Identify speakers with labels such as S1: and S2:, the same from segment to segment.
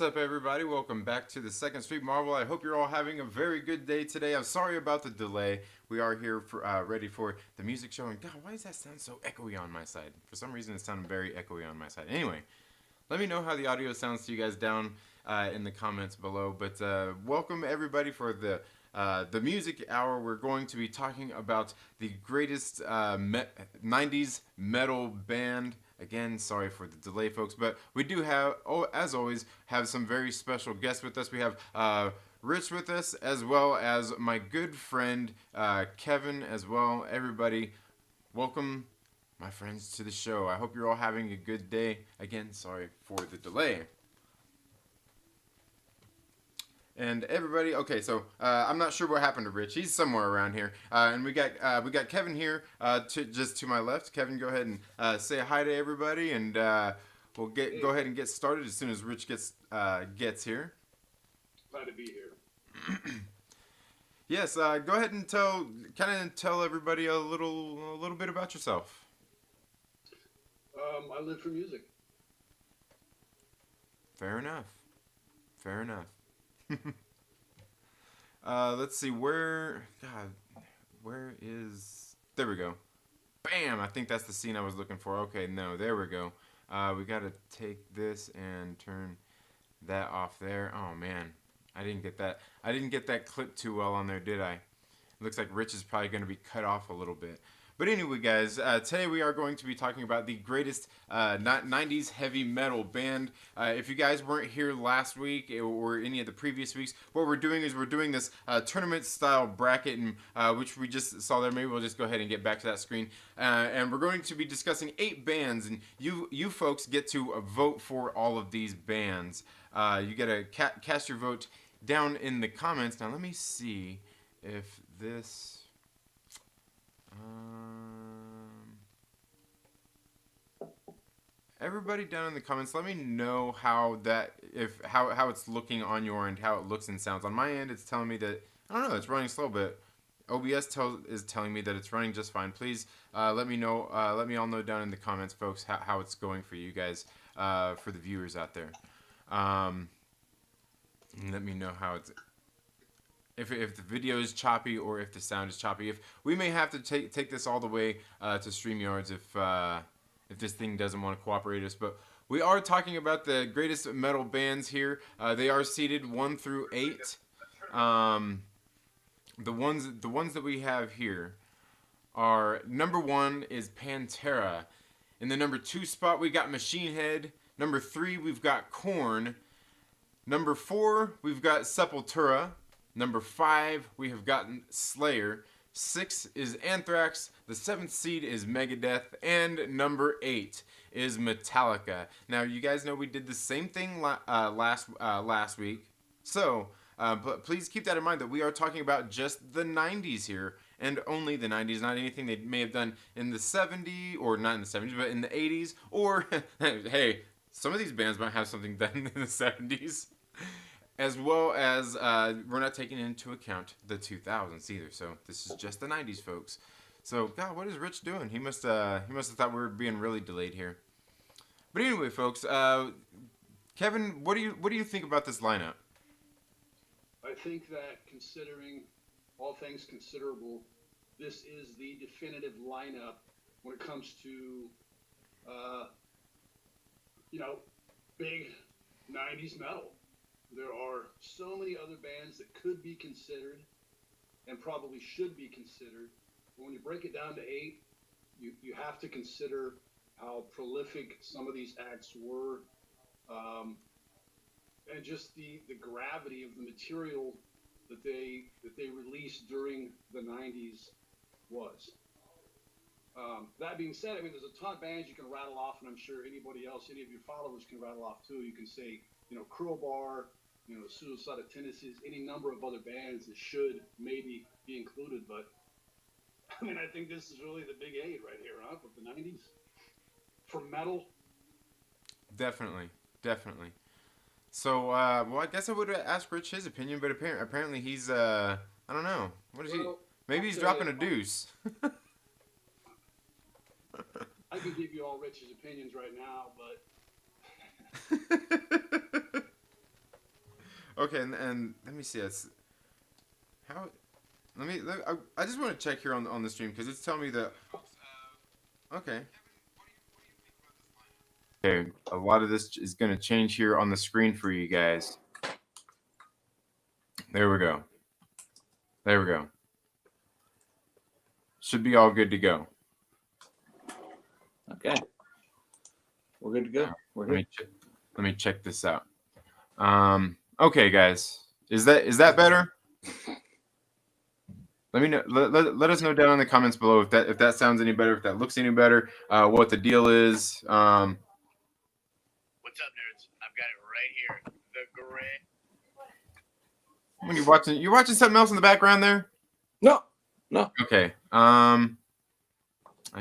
S1: What's up, everybody? Welcome back to the Second Street Marvel. I hope you're all having a very good day today. I'm sorry about the delay. We are here for ready for the music show. And God, why does that sound so echoey on my side? For some reason, it sounded very echoey on my side. Anyway, let me know how the audio sounds to you guys down in the comments below. But welcome everybody for the music hour. We're going to be talking about the greatest 90s metal band. Again, sorry for the delay, folks, but we do have, as always, have some very special guests with us. We have Rich with us, as well as my good friend Kevin, as well. Everybody, welcome, my friends, to the show. I hope you're all having a good day. Again, sorry for the delay. And everybody, okay, so I'm not sure what happened to Rich. He's somewhere around here, and we got Kevin here, just to my left. Kevin, go ahead and say hi to everybody, and we'll go ahead and get started as soon as Rich gets here.
S2: Glad to be here.
S1: Yes, go ahead and tell everybody a little bit about yourself.
S2: I live for music.
S1: Fair enough. Fair enough. Let's see, where is, there we go. Bam, I think that's the scene I was looking for. Okay, no, there we go. We gotta take this and turn that off there. Oh man, I didn't get that clip too well on there, did I? Looks like Rich is probably gonna be cut off a little bit. But anyway, guys, today we are going to be talking about the greatest 90s heavy metal band. If you guys weren't here last week or any of the previous weeks, what we're doing is we're doing this tournament-style bracket, and, which we just saw there. Maybe we'll just go ahead and get back to that screen. And we're going to be discussing 8 bands, and you folks get to vote for all of these bands. You get to cast your vote down in the comments. Now, let me see if this... everybody down in the comments, let me know how it's looking on your end, how it looks and sounds. On my end, it's telling me that, I don't know, it's running slow, but OBS is telling me that it's running just fine. Please let me know, let me all know down in the comments, folks, how it's going for you guys, for the viewers out there. Let me know how it's... If the video is choppy or if the sound is choppy. If we may have to take this all the way to StreamYards if this thing doesn't want to cooperate us. But we are talking about the greatest metal bands here. They are seated 1 through 8. The ones that we have here are, number 1 is Pantera. In the number 2 spot we got Machine Head. Number 3 we've got Korn. Number 4 we've got Sepultura. Number 5, we have gotten Slayer. 6 is Anthrax. The 7th seed is Megadeth. And number 8 is Metallica. Now, you guys know we did the same thing last week. So, but please keep that in mind that we are talking about just the 90s here. And only the 90s, not anything they may have done in the 70s, or not in the 70s, but in the 80s. Or, hey, some of these bands might have something done in the 70s. As well as, we're not taking into account the 2000s either. So this is just the 90s, folks. So, God, what is Rich doing? He must have thought we were being really delayed here. But anyway, folks, Kevin, what do you think about this lineup?
S2: I think that, considering all things considerable, this is the definitive lineup when it comes to, big 90s metal. There are so many other bands that could be considered and probably should be considered. But when you break it down to 8, you have to consider how prolific some of these acts were, and just the gravity of the material that they released during the 90s was. That being said, I mean, there's a ton of bands you can rattle off, and I'm sure anybody else, any of your followers can rattle off too. You can say, Crowbar, Suicidal Tendencies, any number of other bands that should maybe be included. But, I mean, I think this is really the big 8 right here, huh, with the 90s. For metal.
S1: Definitely. So, well, I guess I would ask Rich his opinion, but apparently he's, I don't know. What is he? Maybe he's dropping a deuce.
S2: I can give you all Rich's opinions right now, but
S1: Okay, and let me see. It's how. I just want to check here on the stream because it's telling me that. Okay. Okay, a lot of this is going to change here on the screen for you guys. There we go. There we go. Should be all good to go.
S3: Okay. We're good to go. We're here.
S1: Let me check this out. Okay, guys. Is that better? Let me know. Let us know down in the comments below if that sounds any better, if that looks any better, what the deal is.
S4: What's up, nerds? I've got it right here. The great.
S1: When you're watching something else in the background there?
S3: No.
S1: Okay. I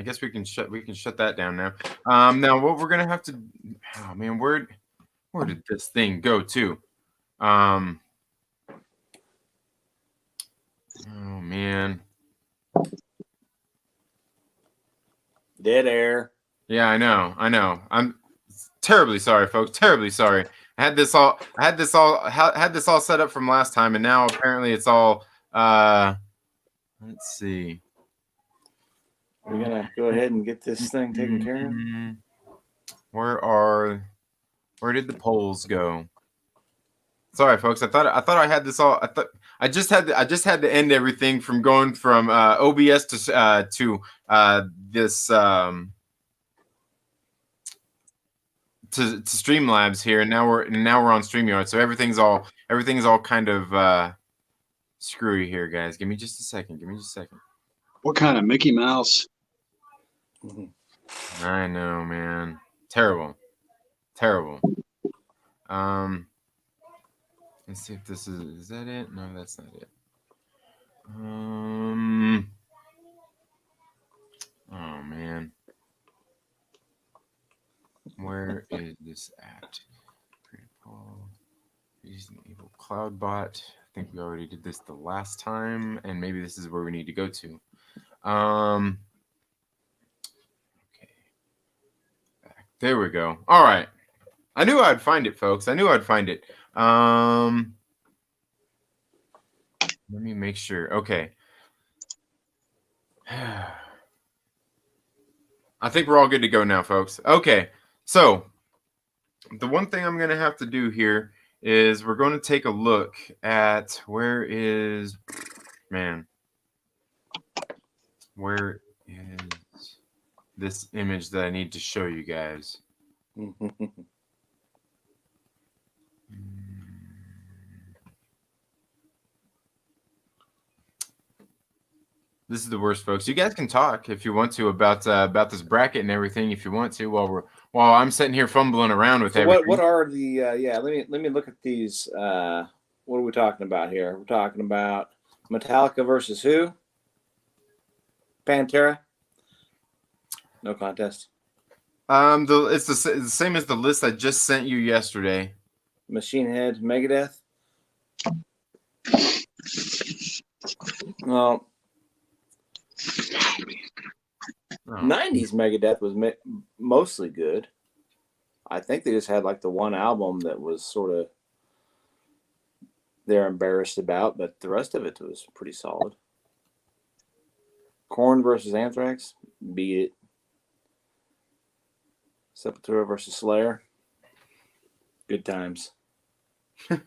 S1: guess we can shut that down now. Now what we're gonna have to. Oh man, where did this thing go to? Oh man.
S3: Dead air.
S1: Yeah, I know. I'm terribly sorry, folks. Terribly sorry. I had this all set up from last time, and now apparently it's all. Let's see.
S3: We're gonna go ahead and get this thing taken care of.
S1: Where did the polls go? Sorry, folks. I thought I had this all. I just had to end everything from going from OBS to this to Streamlabs here, and now we're on StreamYard. So everything's all kind of screwy here, guys. Give me just a second.
S2: What kind of Mickey Mouse?
S1: I know, man. Terrible. Let's see if this is that it? No, that's not it. Oh man. Where is this at? Using evil cloud bot. I think we already did this the last time, and maybe this is where we need to go to. Okay. Back. There we go. All right. I knew I'd find it, folks. Let me make sure. Okay. I think we're all good to go now, folks. Okay. So the one thing I'm going to have to do here is we're going to take a look at where is this image that I need to show you guys. This is the worst, folks. You guys can talk if you want to about this bracket and everything if you want to while I'm sitting here fumbling around with everything.
S3: What are the let me look at these. What are we talking about here? We're talking about Metallica versus who? Pantera. No contest.
S1: It's the same as the list I just sent you yesterday.
S3: Machine Head, Megadeth. Well, 90's Megadeth was mostly good. I think they just had like the one album that was sort of they're embarrassed about, but the rest of it was pretty solid. Korn versus Anthrax, beat it. Sepultura versus Slayer, good times.
S1: I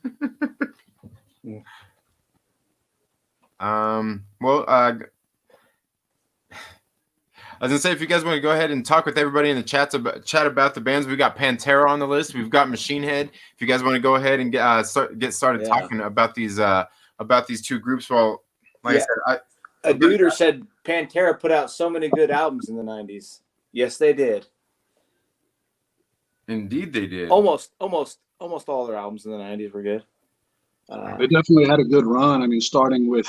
S1: was gonna say, if you guys want to go ahead and talk with everybody in the chat about the bands, we got Pantera on the list. We've got Machine Head. If you guys want to go ahead and get started talking about these two groups, well, like I said,
S3: a duder said Pantera put out so many good albums in the 90s. Yes, they did.
S1: Indeed, they did.
S3: Almost all their albums in the 90s were good.
S2: They definitely had a good run. I mean, starting with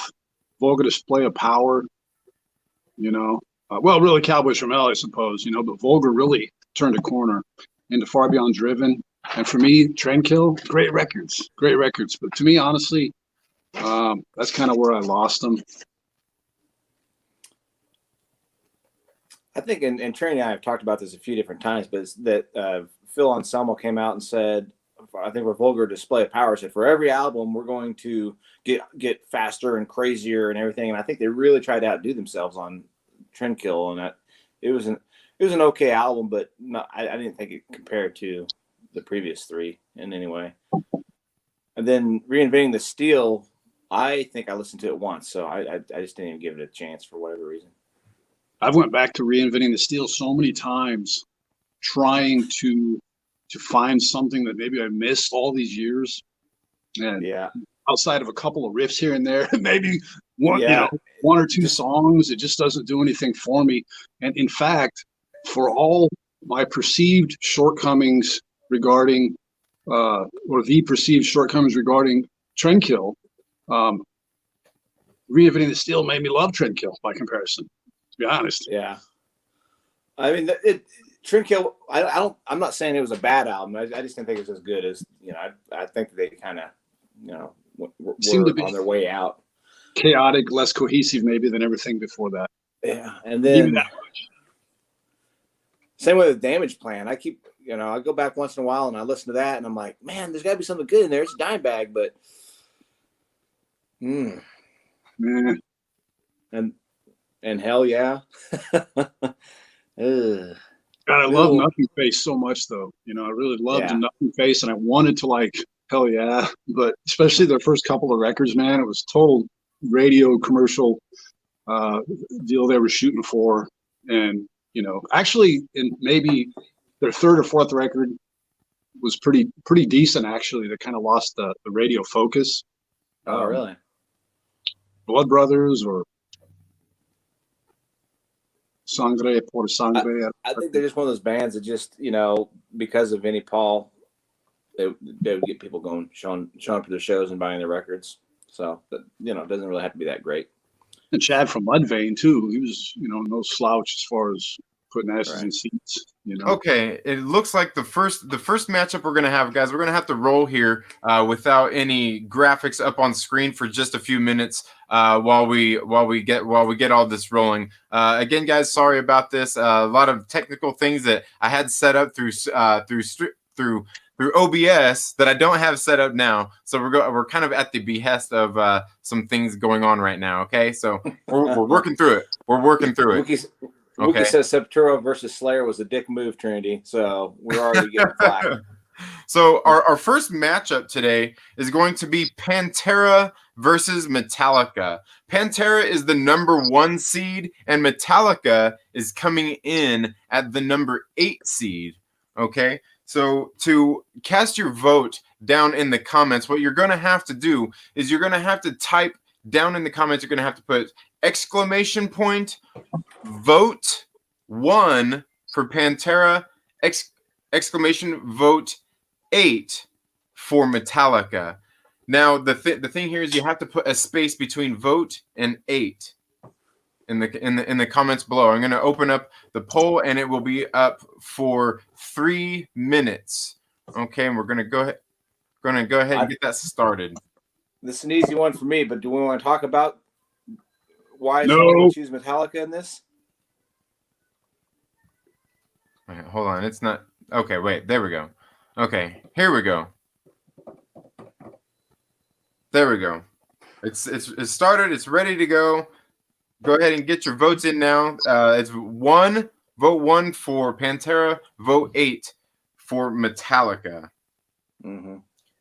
S2: Vulgar Display of Power, well, really Cowboys from Hell, I suppose, but Vulgar really turned a corner into Far Beyond Driven. And for me, Trendkill, great records. But to me, honestly, that's kind of where I lost them.
S3: I think, and Trey and I have talked about this a few different times, but it's that Phil Anselmo came out and said I think for vulgar display of power, said for every album we're going to get faster and crazier and everything. And I think they really tried to outdo themselves on Trendkill, and that it was an okay album, but I didn't think it compared to the previous three in any way. And then Reinventing the Steel, I think I listened to it once, so I just didn't even give it a chance for whatever reason.
S2: I've went back to Reinventing the Steel so many times, trying to find something that maybe I missed all these years. And outside of a couple of riffs here and there, maybe one or two songs, it just doesn't do anything for me. And in fact, for all my perceived shortcomings regarding Trendkill, Reinventing the Steel made me love Trendkill by comparison, to be honest.
S3: Yeah. I mean, Trendkill, I'm not saying it was a bad album. I just didn't think it was as good as, I think that they kind of, were
S2: seemed to be
S3: on their way out.
S2: Chaotic, less cohesive maybe than everything before that.
S3: Yeah. And then same with the Damage Plan. I keep, I go back once in a while and I listen to that and I'm like, man, there's gotta be something good in there. It's a dime bag, but and hell yeah.
S2: God, I love Nothing Face so much, though. I really loved Nothing Face, and I wanted to like Hell Yeah, but especially their first couple of records, man, it was total radio commercial deal they were shooting for, and actually, in maybe their third or fourth record was pretty decent. Actually, they kind of lost the radio focus.
S3: Oh, really?
S2: Blood Brothers or Sangre por Sangre.
S3: I think they're just one of those bands that just, because of Vinnie Paul, they would get people going, showing up to their shows and buying their records. So, it doesn't really have to be that great.
S2: And Chad from Mudvayne, too. He was, no slouch as far as putting asses in seats.
S1: Okay, it looks like the first matchup we're gonna have, guys. We're gonna have to roll here without any graphics up on screen for just a few minutes while we get all this rolling. Again, guys, sorry about this. A lot of technical things that I had set up through OBS that I don't have set up now. So we're kind of at the behest of some things going on right now. Okay, so we're working through it. We're working through it.
S3: Wookie says Sepultura versus Slayer was a dick move, Trinity. So we're already getting flack.
S1: So our first matchup today is going to be Pantera versus Metallica. Pantera is the number 1 seed, and Metallica is coming in at the number 8 seed. Okay, so to cast your vote down in the comments, what you're going to have to do is you're going to have to type down in the comments. You're going to have to put vote 1 for Pantera, vote 8 for Metallica. Now the thing here is you have to put a space between vote and 8 in the comments below. I'm going to open up the poll and it will be up for 3 minutes. Okay, and we're going to go ahead and get that started.
S3: This is an easy one for me, but do we want to talk about why someone choose Metallica in this?
S1: All right, hold on. It's not. Okay, wait. There we go. Okay, here we go. There we go. It's started. It's ready to go. Go ahead and get your votes in now. It's vote 1 for Pantera, vote 8 for Metallica.
S3: Mm-hmm.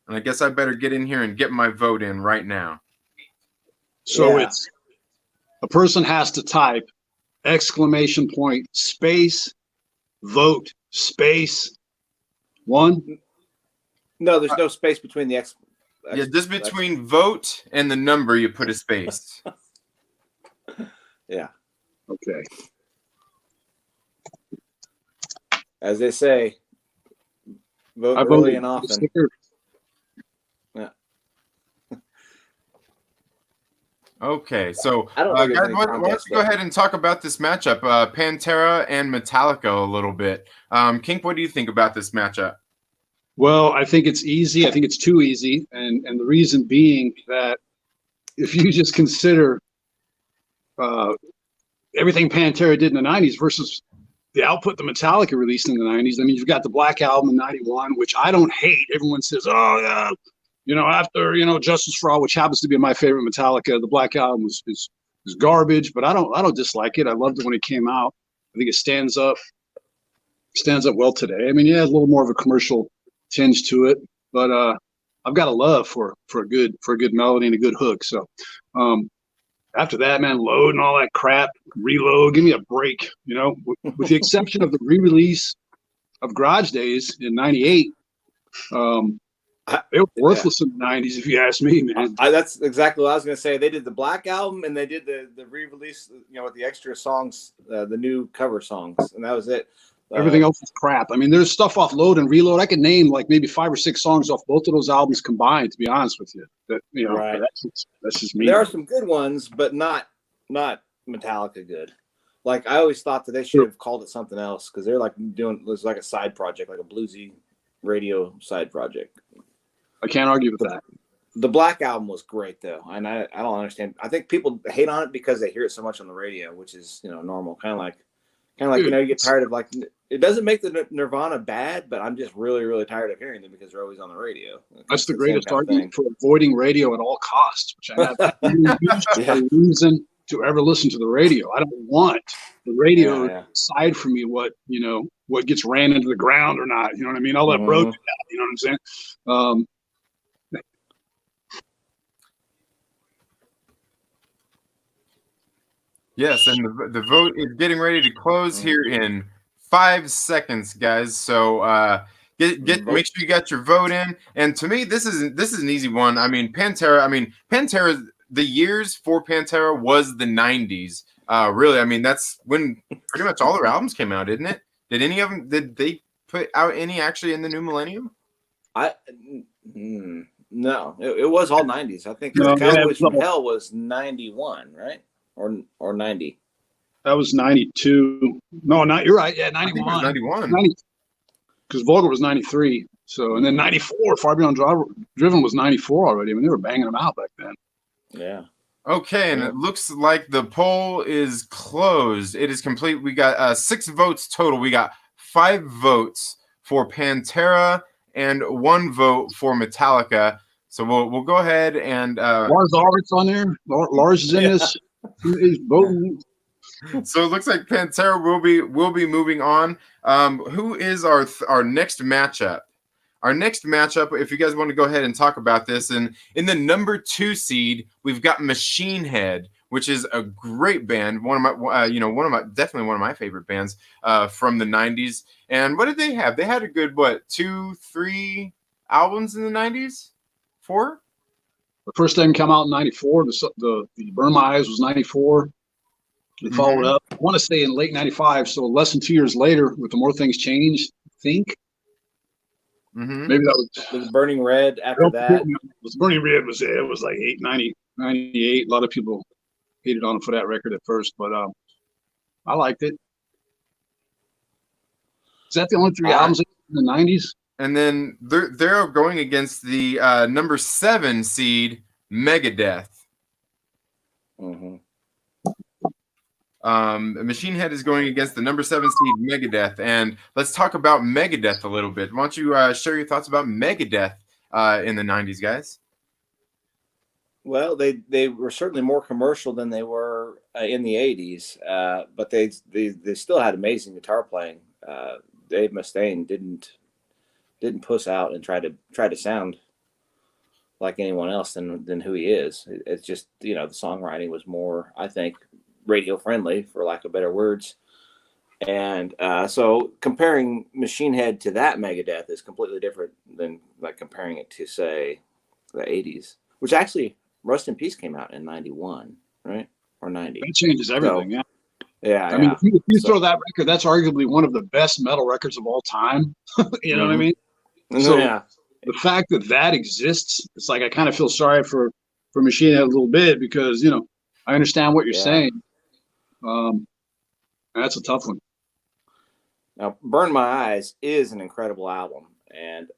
S1: And I guess I better get in here and get my vote in right now.
S2: So it's a person has to type space vote space 1.
S3: No, there's no space between the
S1: yeah, just between vote and the number you put a space.
S3: Yeah.
S2: Okay.
S3: As they say, vote early and often. Yeah.
S1: Okay, so guys, why don't you go ahead and talk about this matchup, Pantera and Metallica, a little bit. Kink, what do you think about this matchup?
S2: Well, I think it's easy. I think it's too easy, and the reason being that if you just consider everything Pantera did in the 90s versus the output the Metallica released in the 90s. I mean, you've got the Black Album in 91, which I don't hate. Everyone says, oh, yeah, you know, after, you know, Justice for All, which happens to be my favorite Metallica, the Black Album is garbage, but I don't dislike it. I loved it when it came out. I think it stands up well today. I mean, yeah, a little more of a commercial tinge to it, but I've got a love for a good melody and a good hook. So after that, man, Load and all that crap, Reload, give me a break, you know, with the exception of the re-release of Garage Days in 98. They were worthless in the 90s, if you ask me, man.
S3: That's exactly what I was going to say. They did the Black Album and they did the re-release, you know, with the extra songs, the new cover songs, and that was it.
S2: Everything else is crap. I mean, there's stuff off Load and Reload. I could name like maybe 5 or 6 songs off both of those albums combined, to be honest with you. That, you know,
S3: right.
S2: That's just me.
S3: There are some good ones, but not Metallica good. Like, I always thought that they should have called it something else, because they're like doing, it was like a side project, like a bluesy radio side project.
S2: I can't argue with that.
S3: The Black Album was great, though, and I don't understand. I think people hate on it because they hear it so much on the radio, which is, you know, normal. Kind of like you know, you get tired of, like, it doesn't make the Nirvana bad, but I'm just really, really tired of hearing them because they're always on the radio.
S2: That's the greatest argument for avoiding radio at all costs, which I have no reason to ever listen to the radio. I don't want the radio to decide for me what gets ran into the ground or not. You know what I mean? I'll let Bro do that. You know what I'm saying?
S1: Yes, and the vote is getting ready to close here in 5 seconds, guys. So make sure you got your vote in. And to me, this is an easy one. I mean, Pantera. The years for Pantera was the 90s. Really, I mean, that's when pretty much all their albums came out, didn't it? Did they put out any actually in the new millennium?
S3: No, it was all 90s. I think Cowboys from Hell was 91, right? Or 90.
S2: That was 92. No, not you're right. Yeah, 91.
S1: 91.
S2: Because Vulgar was 93. So, and then 94, Far Beyond Driven was 94 already. I mean, they were banging them out back then.
S3: Yeah.
S1: Okay, and it looks like the poll is closed. It is complete. We got 6 votes total. We got 5 votes for Pantera and 1 vote for Metallica. So we'll go ahead and
S2: Lars Ulrich's on there. Lars is in this. He's voting.
S1: So it looks like Pantera will be moving on. Who is our next matchup? Our next matchup, if you guys want to go ahead and talk about this, and in the number 2 seed, we've got Machine Head, which is a great band. Definitely one of my favorite bands from the 90s. And what did they have? They had a good 2, 3 albums in the 90s. 4.
S2: The first thing come out in 94. The Burn My Eyes was 94. They followed up, I want to say in late 95. So less than 2 years later, with the More Things Changed, I think. Maybe that
S3: was Burning Red after that.
S2: Burning Red was like 98. A lot of people hated on him for that record at first, but I liked it. Is that the only 3 albums in the 90s?
S1: And then they're going against the number 7 seed, Megadeth. Machine Head is going against the number 7 seed, Megadeth. And let's talk about Megadeth a little bit. Why don't you share your thoughts about Megadeth in the 90s, guys?
S3: Well, they were certainly more commercial than they were in the 80s, but they still had amazing guitar playing. Dave Mustaine didn't puss out and try to sound like anyone else than who he is. It's just, the songwriting was more, I think, radio friendly, for lack of better words. And so comparing Machine Head to that Megadeth is completely different than like comparing it to, say, the 80s, which actually Rust in Peace came out in 91, right? Or 90.
S2: That changes everything.
S3: So,
S2: yeah. I mean, if you throw that record, that's arguably one of the best metal records of all time. You know what I mean? So the fact that exists, it's like I kind of feel sorry for Machine Head a little bit, because I understand what you're saying. That's a tough one.
S3: Now, Burn My Eyes is an incredible album, and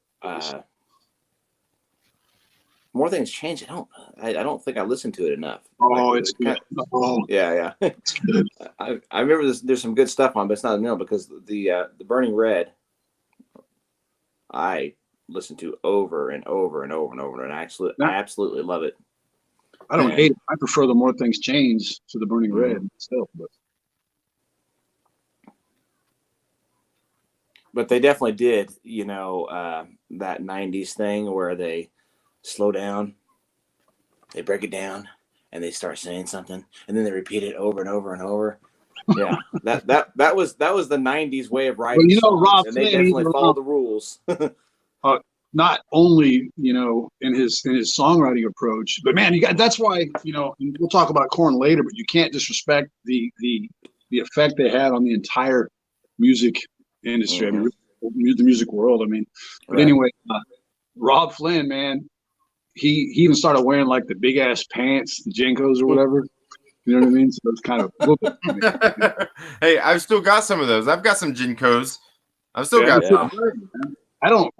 S3: More Things Change. I don't think I listened to it enough.
S2: Oh,
S3: Like,
S2: it's good. Oh,
S3: yeah.
S2: it's good.
S3: I remember there's some good stuff on, but it's not enough because the Burning Red, I listened to over and over and over and over, and I absolutely love it.
S2: I don't hate it. I prefer the More Things Change to the Burning Red itself,
S3: but they definitely did, that 90s thing where they slow down, they break it down, and they start saying something, and then they repeat it over and over and over. Yeah, that was the 90s way of writing songs,
S2: Rob
S3: and
S2: Flynn,
S3: they definitely followed the rules.
S2: not only in his songwriting approach, but man, that's why and we'll talk about Korn later, but you can't disrespect the effect they had on the entire music industry. I mean, the music world. I mean, but anyway, Rob Flynn, man, he even started wearing like the big ass pants, the Jenkos or whatever. You know what I mean? So it's kind of.
S1: Hey, I've still got some of those. I've got some Jenkos. I've still got some.
S2: I don't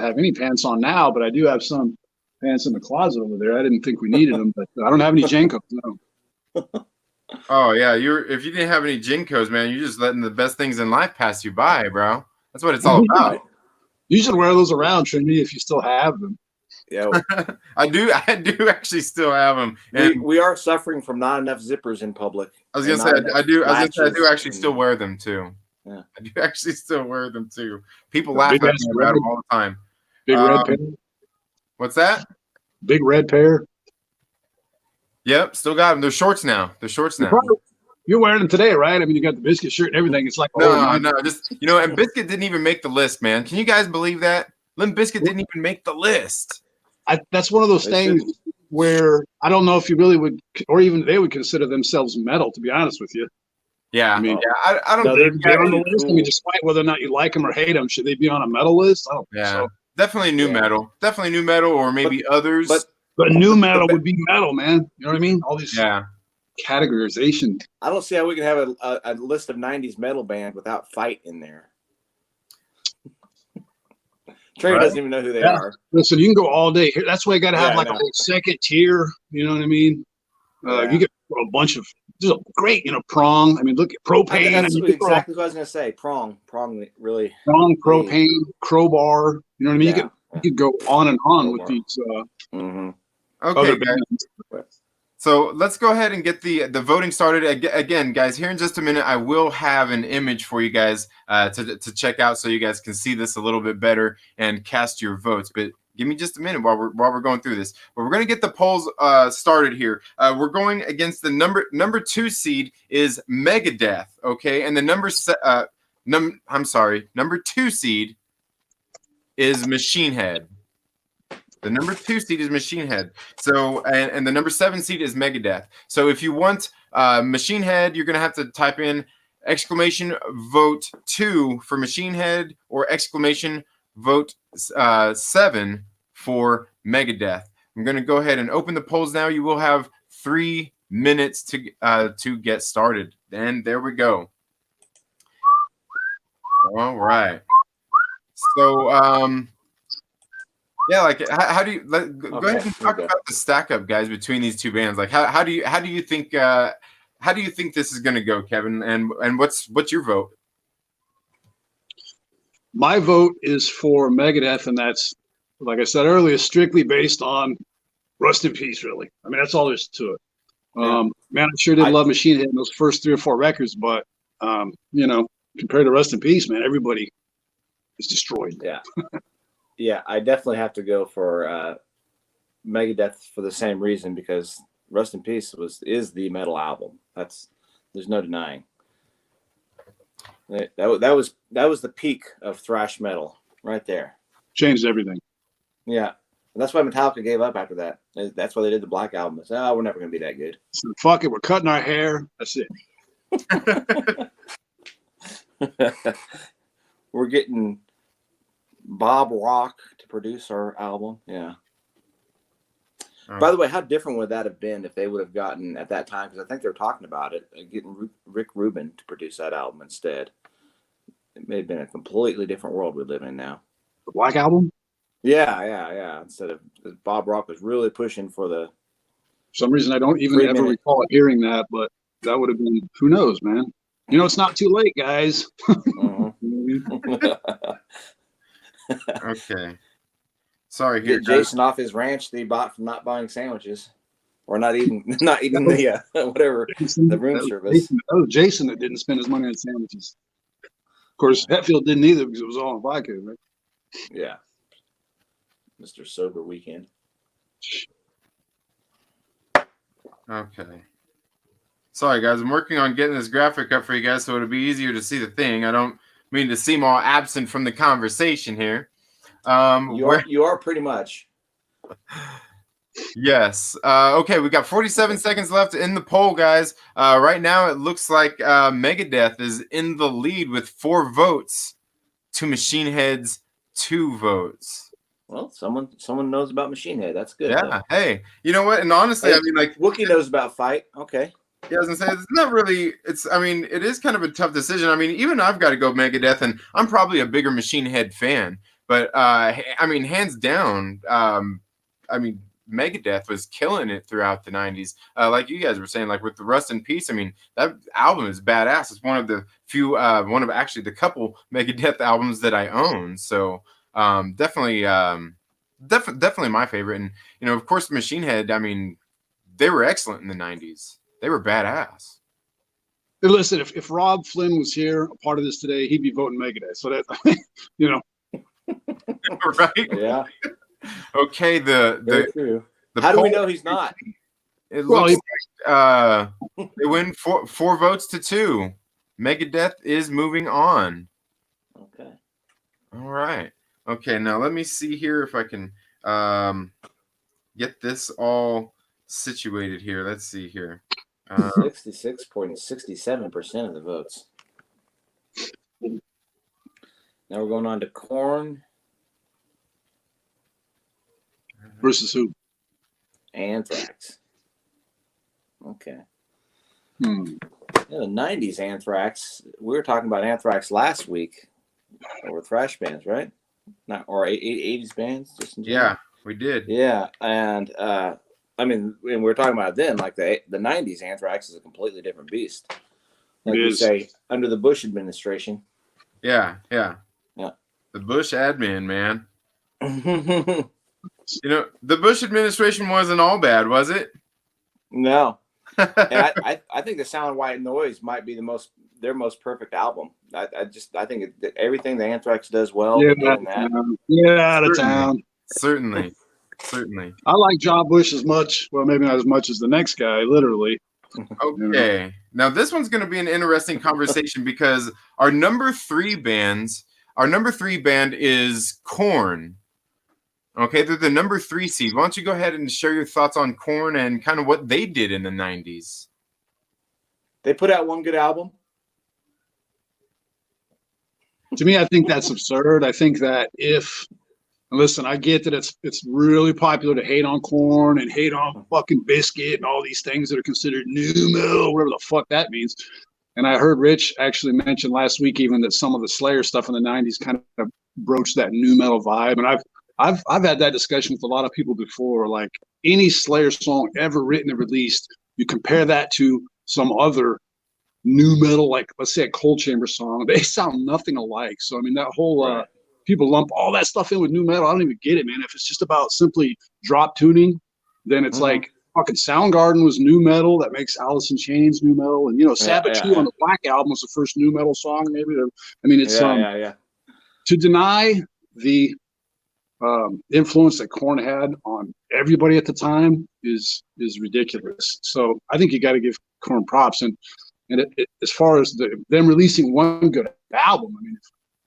S2: have any pants on now, but I do have some pants in the closet over there. I didn't think we needed them, but I don't have any Jenkos. No.
S1: Oh yeah, if you didn't have any Jenkos, man, you're just letting the best things in life pass you by, bro. That's what it's all about.
S2: You should wear those around, Trinity, if you still have them.
S3: Yeah,
S1: I do actually still have them. And
S3: we are suffering from not enough zippers in public.
S1: I was gonna say I do actually still wear them too. Yeah, I do actually still wear them too. People laugh at me about them all the time.
S2: Big red pair.
S1: What's that?
S2: Big red pair.
S1: Yep, still got them. They're shorts now.
S2: You're wearing them today, right? I mean, you got the biscuit shirt and everything. It's like
S1: no, just and Biscuit didn't even make the list, man. Can you guys believe that? Limp Bizkit didn't even make the list.
S2: That's one of those things where I don't know if you really would, or even they would consider themselves metal. To be honest with you.
S1: Yeah, I mean, I don't think
S2: they're on the list. I mean, despite whether or not you like them or hate them, should they be on a metal list? I don't think so.
S1: Definitely new metal. Definitely new metal, or maybe others.
S2: But new metal would be metal, man. You know what I mean? All these categorization.
S3: I don't see how we can have a list of 90s metal band without Fight in there. Trey doesn't even know who they are.
S2: Listen, you can go all day. That's why you got to have a whole second tier. You know what I mean? You get a bunch of there's a great, Prong. I mean, look at Propane.
S3: That's exactly what I was going to say. Prong, really.
S2: Prong, Propane, Crowbar. You know what I mean? You could go on and on with these.
S1: Okay, guys. So let's go ahead and get the voting started. Again, guys, here in just a minute, I will have an image for you guys to check out so you guys can see this a little bit better and cast your votes. But give me just a minute while we're going through this. But we're going to get the polls started here. We're going against the number 2 seed is Megadeth, okay? And the number 2 seed is Machine Head. The number 2 seed is Machine Head. So, and the number 7 seed is Megadeth. So if you want Machine Head, you're going to have to type in !vote 2 for Machine Head or !vote 7 for Megadeth. I'm going to go ahead and open the polls now. You will have 3 minutes to get started. And there we go. All right. So, yeah, like how do you go ahead and talk about the stack up, guys, between these two bands? Like how do you think this is going to go, Kevin? And what's your vote?
S2: My vote is for Megadeth, and that's, like I said earlier, strictly based on Rust in Peace. Really, I mean that's all there's to it. Man, I sure did love Machine Head in those first 3 or 4 records, but compared to Rust in Peace, man, everybody is destroyed.
S3: Yeah. Yeah, I definitely have to go for Megadeth for the same reason, because Rust in Peace is the metal album. There's no denying. That was the peak of thrash metal right there.
S2: Changed everything.
S3: Yeah, and that's why Metallica gave up after that. That's why they did the Black Album. They said, we're never going to be that good.
S2: So fuck it, we're cutting our hair. That's it.
S3: We're getting Bob Rock to produce our album. Yeah. By the way, how different would that have been if they would have gotten at that time? Because I think they were talking about it, getting Rick Rubin to produce that album instead. It may have been a completely different world we live in now.
S2: The Black Album?
S3: Yeah. Instead of Bob Rock was really pushing for the.
S2: For some reason, I don't even ever recall hearing that, but that would have been, who knows, man. You know, it's not too late, guys.
S1: Okay. Sorry, here,
S3: Get Jason off his ranch that he bought from not buying sandwiches, or not eating the whatever the room service.
S2: Jason that didn't spend his money on sandwiches. Of course, Hetfield didn't either because it was all on vodka, right?
S3: Yeah. Mr. Sober Weekend.
S1: Okay. Sorry, guys. I'm working on getting this graphic up for you guys so it'll be easier to see the thing. I don't mean to seem all absent from the conversation here.
S3: You are pretty much.
S1: Yes. Okay, we got 47 seconds left in the poll, guys. Right now, it looks like Megadeth is in the lead with 4 votes to Machine Head's 2 votes.
S3: Well, someone knows about Machine Head. That's good.
S1: Yeah.
S3: Though.
S1: Hey, you know what? And honestly,
S3: hey,
S1: I mean, like
S3: Wookie knows about Fight. Okay.
S1: Yeah, I was gonna say it's not really. I mean, it is kind of a tough decision. I mean, even I've got to go Megadeth, and I'm probably a bigger Machine Head fan. But I mean, hands down, I mean, Megadeth was killing it throughout the 90s. Like you guys were saying, like with the Rust in Peace. I mean, that album is badass. It's one of the few, one of actually the couple Megadeth albums that I own. So definitely my favorite. And you know, of course, Machine Head. I mean, they were excellent in the 90s. They were badass.
S2: Hey, listen, if Rob Flynn was here, a part of this today, he'd be voting Megadeth. So that, you know.
S1: Right?
S3: Yeah.
S1: Okay, the
S3: how do we know he's not?
S1: It looks like they win 4 votes to 2. Megadeth is moving on.
S3: Okay.
S1: All right. Okay, now let me see here if I can get this all situated here. Let's see here.
S3: 66.67% of the votes. Now we're going on to Korn.
S2: Versus who?
S3: Anthrax. Okay.
S2: Hmm.
S3: Yeah, the 90s Anthrax. We were talking about Anthrax last week over thrash bands, right? Not or 80s bands. Just in general.
S1: Yeah, we did.
S3: Yeah, and I mean, when we're talking about then, like the 90s Anthrax is a completely different beast. Like you say, under the Bush administration.
S1: Yeah.
S3: The
S1: Bush admin, man. You know, the Bush administration wasn't all bad, was it?
S3: No. And I think the Sound White Noise might be their most perfect album. I think everything the Anthrax does well.
S2: Yeah, out of town.
S1: Certainly.
S2: I like John Bush as much. Well, maybe not as much as the next guy, literally.
S1: Okay. Now this one's going to be an interesting conversation because our number 3 band is Korn. Okay, they're the number 3 seed. Why don't you go ahead and share your thoughts on Korn and kind of what they did in the 90s?
S3: They put out one good album.
S2: To me, I think that's absurd. I think that listen, I get that it's really popular to hate on Korn and hate on fucking Biscuit and all these things that are considered new metal, whatever the fuck that means. And I heard Rich actually mention last week even that some of the Slayer stuff in the 90s kind of broached that new metal vibe. And I've had that discussion with a lot of people before. Like any Slayer song ever written and released, you compare that to some other new metal, like let's say a Cold Chamber song, they sound nothing alike. So I mean that whole people lump all that stuff in with new metal. I don't even get it, man. If it's just about simply drop tuning, then it's like fucking Soundgarden was new metal. That makes Alice in Chains new metal, and you know Sabbath 2 on the Black Album was the first new metal song. Maybe I mean it's to deny the influence that Korn had on everybody at the time is ridiculous. So I think you got to give Korn props. And as far as them releasing one good album, I mean,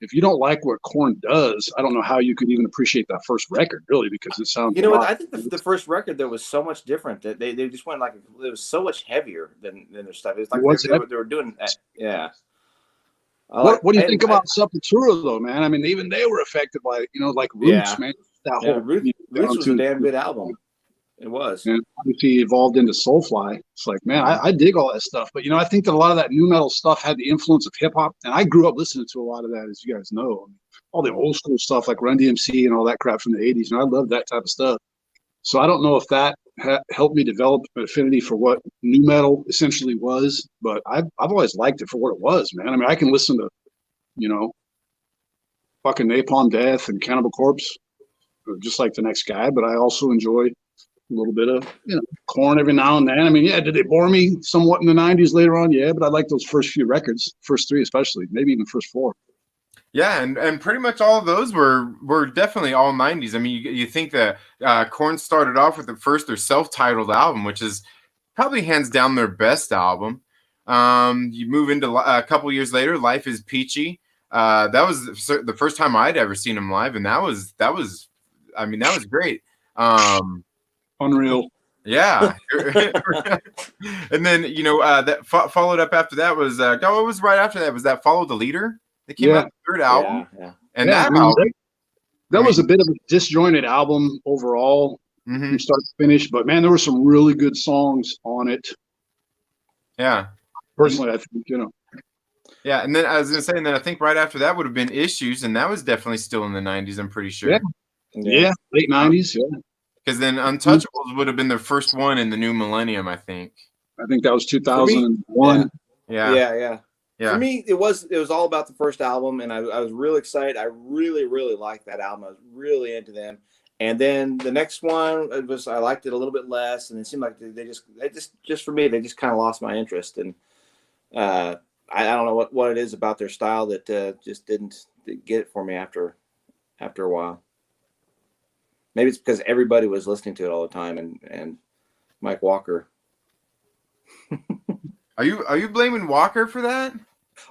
S2: if you don't like what Korn does, I don't know how you could even appreciate that first record, really, because it sounds.
S3: You know what? I think the first record there was so much different that they just went like it was so much heavier than their stuff. It was like they were doing that. Yeah.
S2: What do you think about Sepultura though, man? I mean, even they were affected by like Roots, man. That whole
S3: Roots was a damn good album. It was.
S2: And obviously evolved into Soulfly. It's like, man, I dig all that stuff. But, I think that a lot of that new metal stuff had the influence of hip hop. And I grew up listening to a lot of that, as you guys know. All the old school stuff like Run DMC and all that crap from the 80s. And I love that type of stuff. So I don't know if that helped me develop an affinity for what new metal essentially was. But I've always liked it for what it was, man. I mean, I can listen to, fucking Napalm Death and Cannibal Corpse just like the next guy. But I also enjoy a little bit of, Korn every now and then. I mean, yeah, did they bore me somewhat in the 90s later on? Yeah, but I like those first few records, first three especially, maybe even first four.
S1: Yeah, and pretty much all of those were definitely all 90s. I mean, you think that Korn started off with their self-titled album, which is probably hands down their best album. You move into a couple years later, Life is Peachy. That was the first time I'd ever seen him live, and that was great.
S2: Unreal.
S1: Yeah. And then that followed up after that was what was right after that? Was that Follow the Leader? They came out with the third album.
S3: Yeah.
S1: And
S2: that was a bit of a disjointed album overall from start to finish, but man, there were some really good songs on it.
S1: Yeah.
S2: Personally, I think,
S1: Yeah, and then I was gonna say, and then I think right after that would have been Issues, and that was definitely still in the 90s, I'm pretty sure.
S2: Yeah, late 90s, yeah.
S1: Because then Untouchables would have been the first one in the new millennium, I think.
S2: I think that was 2001.
S1: Yeah.
S3: For me, it was all about the first album, and I was really excited. I really, really liked that album. I was really into them. And then the next one, I liked it a little bit less, and it seemed like they just for me, they just kind of lost my interest. And I don't know what it is about their style that just didn't get it for me after a while. Maybe it's because everybody was listening to it all the time, and Mike Walker.
S1: Are you blaming Walker for that?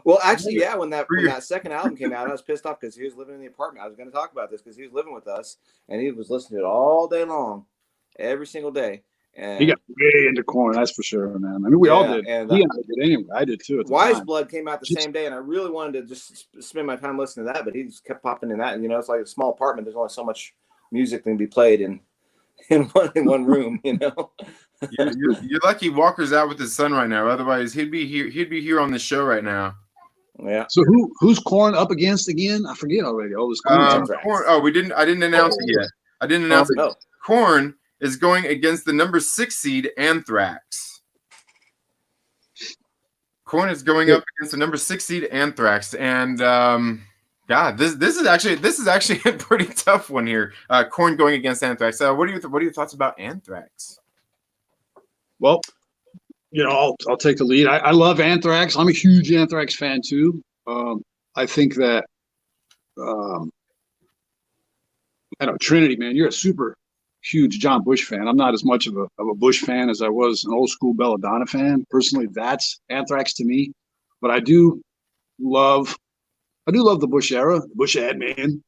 S3: Well, actually, yeah. When that second album came out, I was pissed off because he was living in the apartment. I was going to talk about this because he was living with us, and he was listening to it all day long, every single day. And
S2: he got way into Korn, that's for sure, man. I mean, we all did. And I did anyway. I did too.
S3: Wise Blood came out the same day, and I really wanted to just spend my time listening to that, but he just kept popping in that. And it's like a small apartment. There's only so much music that can be played in one room.
S1: You're lucky Walker's out with his son right now. Otherwise, he'd be here on the show right now.
S3: Yeah.
S2: So who's Korn up against again? I forget already. Oh, this Korn.
S1: Korn. Oh, I didn't announce it yet. I didn't announce it.
S3: No.
S1: Korn is going against the number 6 seed Anthrax. Korn is going up against the number 6 seed Anthrax, and God, this is actually a pretty tough one here. Korn going against Anthrax. What are your thoughts about Anthrax?
S2: Well, I'll take the lead. I love Anthrax. I'm a huge Anthrax fan too. I think that I know Trinity, man. You're a super huge John Bush fan. I'm not as much of a Bush fan as I was an old school Belladonna fan. Personally, that's Anthrax to me. But I do love the Bush era, the Bush ad man,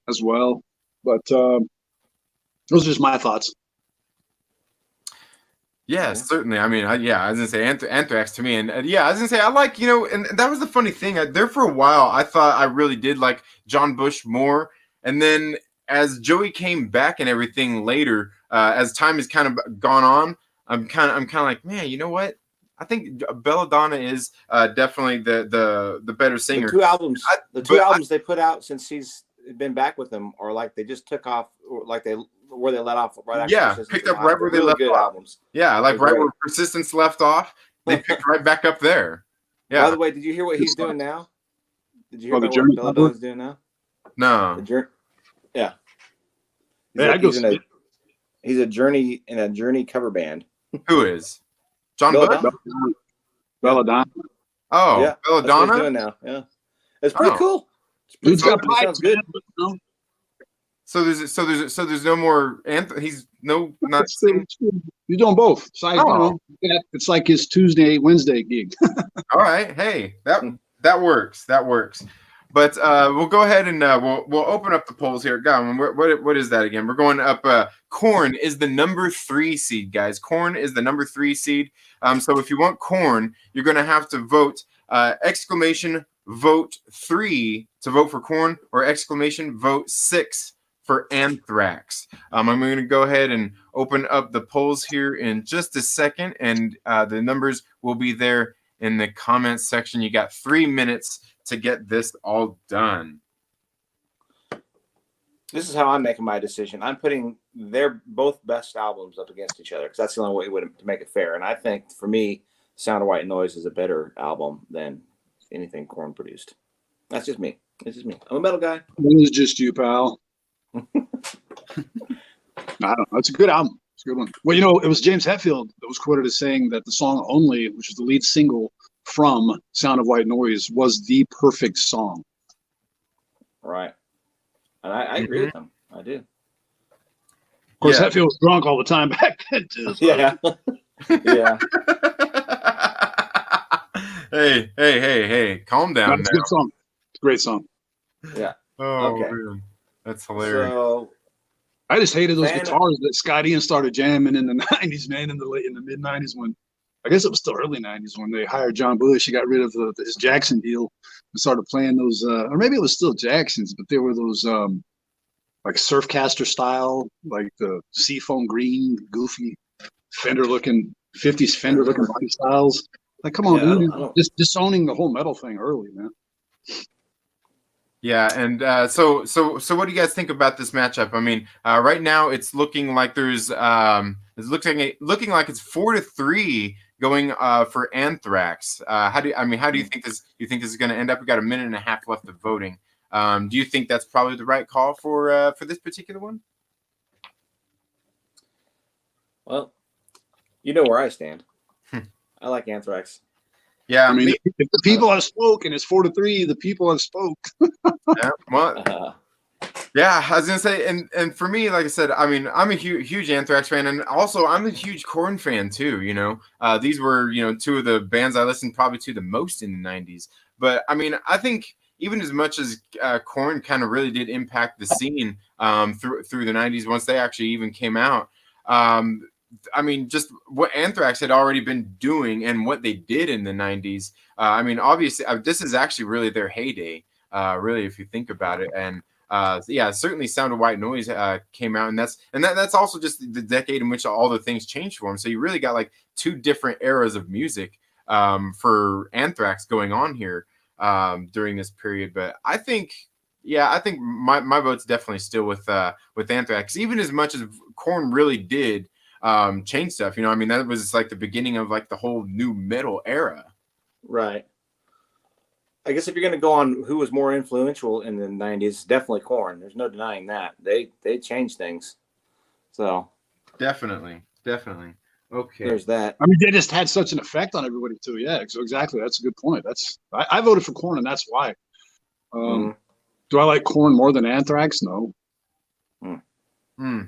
S2: as well. But those are just my thoughts.
S1: Yeah, certainly. I mean, I was gonna say Anthrax to me, and I was gonna say I like, and that was the funny thing. There for a while, I thought I really did like John Bush more, and then as Joey came back and everything later, as time has kind of gone on, I'm kind of like, man, you know what? I think Belladonna is definitely the better singer.
S3: The two albums they put out since he's been back with them are like they just took off, like where they let off right after.
S1: Picked up right where they left off. Albums. Yeah, like right where Persistence left off, they picked right back up there. Yeah.
S3: By the way, did you hear what he's doing now? Did you hear what Belladonna's doing now?
S1: No.
S3: Yeah. He's a Journey in a Journey cover band.
S1: Who is? John Bush?
S2: Belladonna.
S1: Oh,
S3: yeah,
S1: Belladonna.
S3: That's what he's doing now. Yeah, it's pretty cool.
S2: Dude's got pipes.
S3: Sounds good.
S1: So there's no more He's not.
S2: You're doing both. So it's like his Tuesday, Wednesday gig.
S1: All right. Hey, that works. That works. But we'll go ahead and we'll open up the polls here. God, what is that again? We're going up. Korn is the number 3 seed, guys. Korn is the number 3 seed. So if you want Korn, you're going to have to vote exclamation vote 3 to vote for Korn, or exclamation vote 6 for Anthrax. I'm going to go ahead and open up the polls here in just a second, and the numbers will be there in the comments section. You got 3 minutes to get this all done.
S3: This is how I'm making my decision. I'm putting their both best albums up against each other because that's the only way to make it fair. And I think for me, Sound of White Noise is a better album than anything Korn produced. That's just me. It's just me. I'm a metal guy.
S2: It was just you, pal. I don't know. It's a good album. It's a good one. Well, it was James Hetfield that was quoted as saying that the song Only, which is the lead single from Sound of White Noise, was the perfect song.
S3: Right. And I agree with him. I do.
S2: Of course, Hetfield was drunk all the time back then, too. So.
S3: Yeah. Yeah.
S1: Hey. Calm down.
S2: It's a good song. It's a great song.
S3: Yeah.
S1: Oh,
S3: okay.
S1: man. That's hilarious.
S3: So,
S2: I just hated those guitars that Scott Ian started jamming in the 90s, man, in the mid 90s when, I guess it was still early 90s when they hired John Bush. He got rid of his Jackson deal and started playing those, or maybe it was still Jacksons, but they were those like Surfcaster style, like the seafoam green, goofy Fender looking, 50s Fender looking body styles. Like, come on, dude. Just disowning the whole metal thing early, man.
S1: Yeah, and so what do you guys think about this matchup? I mean, right now it's looking like there's it's looking like it's 4-3 going for Anthrax. How do you think this? You think this is going to end up? We got a minute and a half left of voting. Do you think that's probably the right call for this particular one?
S3: Well, you know where I stand. I like Anthrax.
S1: Yeah,
S2: I mean, if the people have spoke and it's 4-3, the people have spoke.
S1: Yeah, well, yeah, I was gonna say, and for me, like I said, I mean, I'm a huge Anthrax fan, and also I'm a huge Korn fan too. These were two of the bands I listened probably to the most in the '90s. But I mean, I think even as much as Korn kind of really did impact the scene through the '90s once they actually even came out. I mean, just what Anthrax had already been doing and what they did in the 90s. I mean, obviously, this is actually really their heyday, really, if you think about it. And yeah, certainly Sound of White Noise came out, and that's also just the decade in which all the things changed for them. So you really got like two different eras of music for Anthrax going on here during this period. But I think my vote's definitely still with Anthrax, even as much as Korn really did change stuff. I mean, that was like the beginning of like the whole new metal era.
S3: Right. I guess if you're going to go on who was more influential in the 90s, definitely Korn. There's no denying that. They changed things. So
S1: definitely. Okay.
S3: There's that.
S2: I mean, they just had such an effect on everybody too. Yeah, so exactly. That's a good point. I voted for Korn, and that's why. Do I like Korn more than Anthrax? No.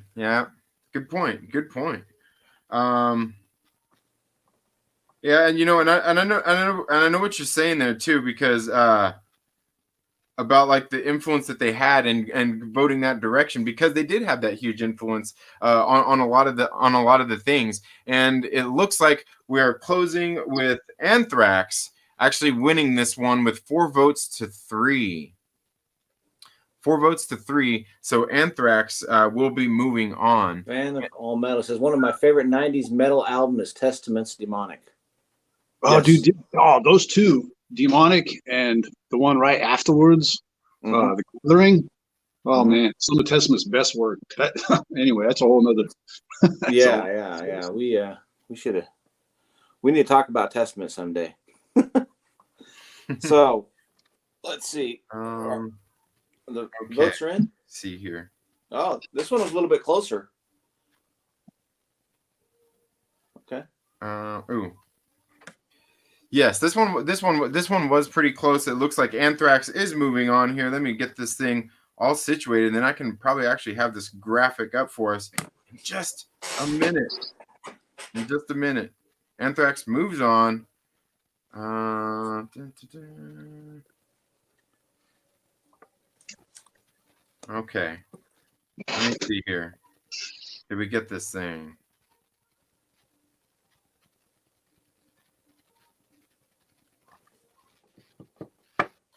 S1: Yeah. Good point. Yeah, and I know what you're saying there too, because about like the influence that they had and voting that direction, because they did have that huge influence on a lot of the things. And it looks like we're closing with Anthrax actually winning this one with 4 votes to 3. 4 votes to 3. So Anthrax will be moving on.
S3: Fan of all metal says one of my favorite 90s metal album is Testament's Demonic.
S2: Oh, yes. Dude. Oh, those two, Demonic and the one right afterwards, The Gathering. Oh, man. Some of Testament's best work. Anyway, that's a whole nother.
S3: Yeah. We need to talk about Testament someday. So, let's see. The votes are in.
S1: See here.
S3: Oh, this one was a little bit closer. Okay.
S1: Ooh. Yes, this one was pretty close. It looks like Anthrax is moving on here. Let me get this thing all situated, and then I can probably actually have this graphic up for us in just a minute. Anthrax moves on. Okay. Let me see here. Did we get this thing?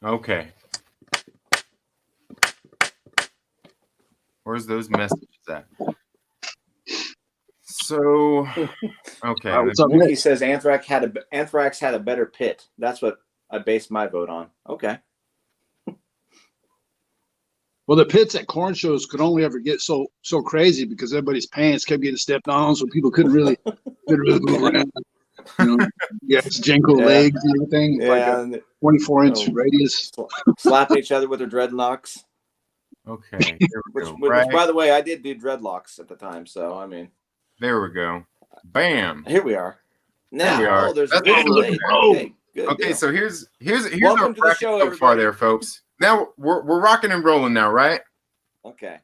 S1: Okay. Where's those messages at? So, okay.
S5: What's up,
S3: Wookie
S5: Nick?
S3: says Anthrax had a better pit. That's what I based my vote on. Okay.
S5: Well, the pits at Korn shows could only ever get so crazy because everybody's pants kept getting stepped on, so people couldn't really move around. You know, it's Jenko legs and everything. Like a 24-inch radius.
S3: Slapping each other with their dreadlocks.
S1: Okay.
S3: Which, by the way, I did do dreadlocks at the time. So, I mean.
S1: There we go. Bam.
S3: Here we are. Now,
S1: we are.
S3: There's
S1: That's
S3: a delay. Okay, good
S1: okay,
S3: deal.
S1: so here's
S3: Welcome
S1: our
S3: to the
S1: bracket
S3: show,
S1: so far
S3: everybody.
S1: there, folks. Now, we're rocking and rolling now, right?
S3: Okay.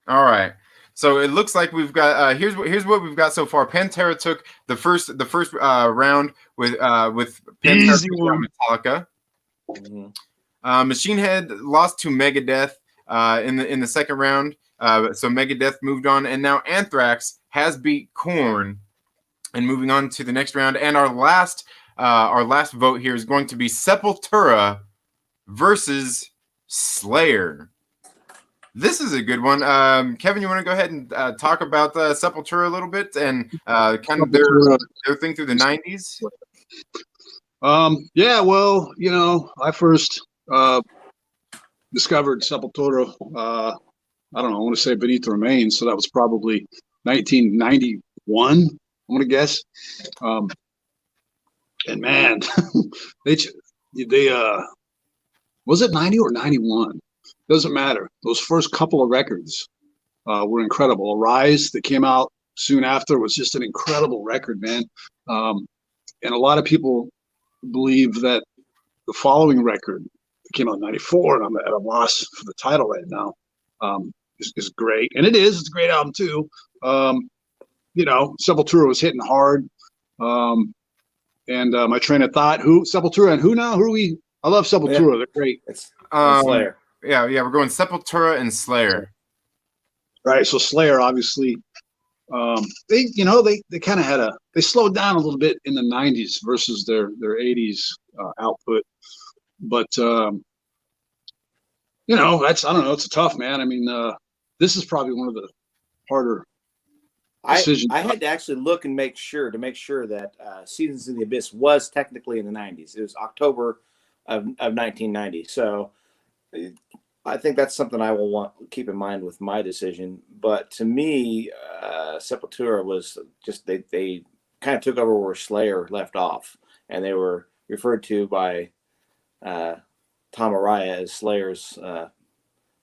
S1: All right. So it looks like we've got here's what we've got so far. Pantera took the first round with Pantera from Metallica.
S3: Mm-hmm.
S1: Machine Head lost to Megadeth in the second round. So Megadeth moved on, and now Anthrax has beat Korn, and moving on to the next round. And our last vote here is going to be Sepultura versus Slayer. This is a good one. Kevin, you want to go ahead and talk about Sepultura a little bit and kind of their thing through the 90s?
S5: Yeah, well, you know, I first discovered Sepultura, I don't know, I want to say Beneath the Remains, so that was probably 1991, I'm going to guess. And man, they was it 90 or 91? Doesn't matter. Those first couple of records were incredible. Arise, that came out soon after, was just an incredible record, man. And a lot of people believe that the following record that came out in 94, and I'm at a loss for the title right now, is great. And it is. It's a great album, too. You know, Sepultura was hitting hard. And my train of thought, Sepultura and who now? Who are we? I love Sepultura. Yeah. They're great.
S3: It's Slayer.
S1: Yeah, we're going Sepultura and Slayer.
S5: Right. So Slayer, obviously, they kind of they slowed down a little bit in the 90s versus their 80s output. But you know, I don't know. It's tough, man. I mean, this is probably one of the harder decisions.
S3: I had to actually look and make sure that Seasons in the Abyss was technically in the 90s. It was October of 1990. So I think that's something I will want to keep in mind with my decision. But to me, Sepultura was just they kind of took over where Slayer left off, and they were referred to by Tom Araya as Slayer's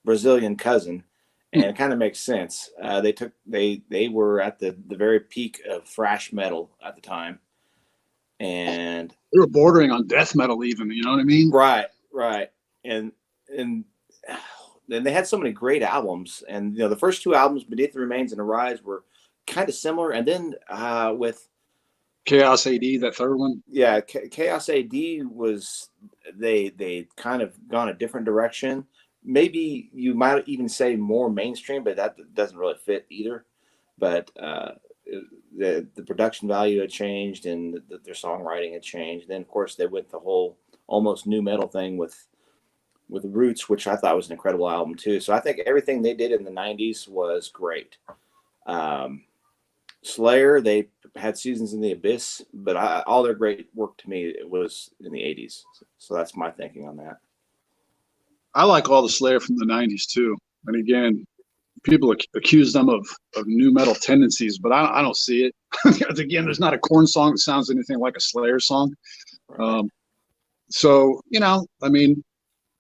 S3: Brazilian cousin, and it kind of makes sense. They were at the very peak of thrash metal at the time, and
S5: they were bordering on death metal, even. You know what I mean?
S3: Right, and then they had so many great albums, and you know the first two albums, Beneath the Remains and Arise, were kind of similar, and then with
S5: Chaos AD, that third one,
S3: Chaos AD was they kind of gone a different direction. Maybe you might even say more mainstream, but that doesn't really fit either. But the production value had changed, and their songwriting had changed. Then of course they went the whole almost new metal thing with Roots, which I thought was an incredible album too. So I think everything they did in the 90s was great. Slayer, they had Seasons in the Abyss, but all their great work to me was in the 80s. So that's my thinking on that.
S5: I like all the Slayer from the 90s too. And again, people accuse them of new metal tendencies, but I don't see it. Again, there's not a Korn song that sounds anything like a Slayer song.
S3: Right.
S5: So, you know, I mean,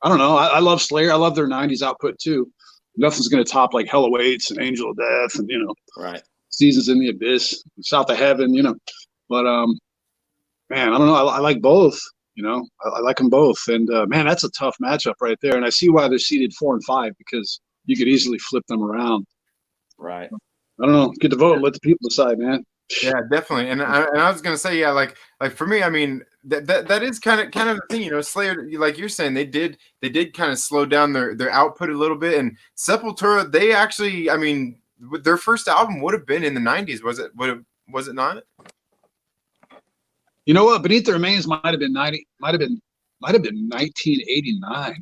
S5: I don't know. I love Slayer. I love their 90s output too. Nothing's going to top like Hell Awaits and Angel of Death and, you know,
S3: right.
S5: Seasons in the Abyss, South of Heaven, you know. But, man, I don't know. I like both, you know. I like them both. And, man, that's a tough matchup right there. And I see why they're seeded 4 and 5, because you could easily flip them around.
S3: Right.
S5: I don't know. Get to vote and let the people decide, man.
S1: Yeah, definitely. And I was gonna say, yeah, like for me, I mean, that is kind of the thing, you know. Slayer, like you're saying, they did kind of slow down their output a little bit. And Sepultura, they actually, I mean, their first album would have been in the 90s. Was it not?
S5: You know what? Beneath the Remains might have been 1989. Man.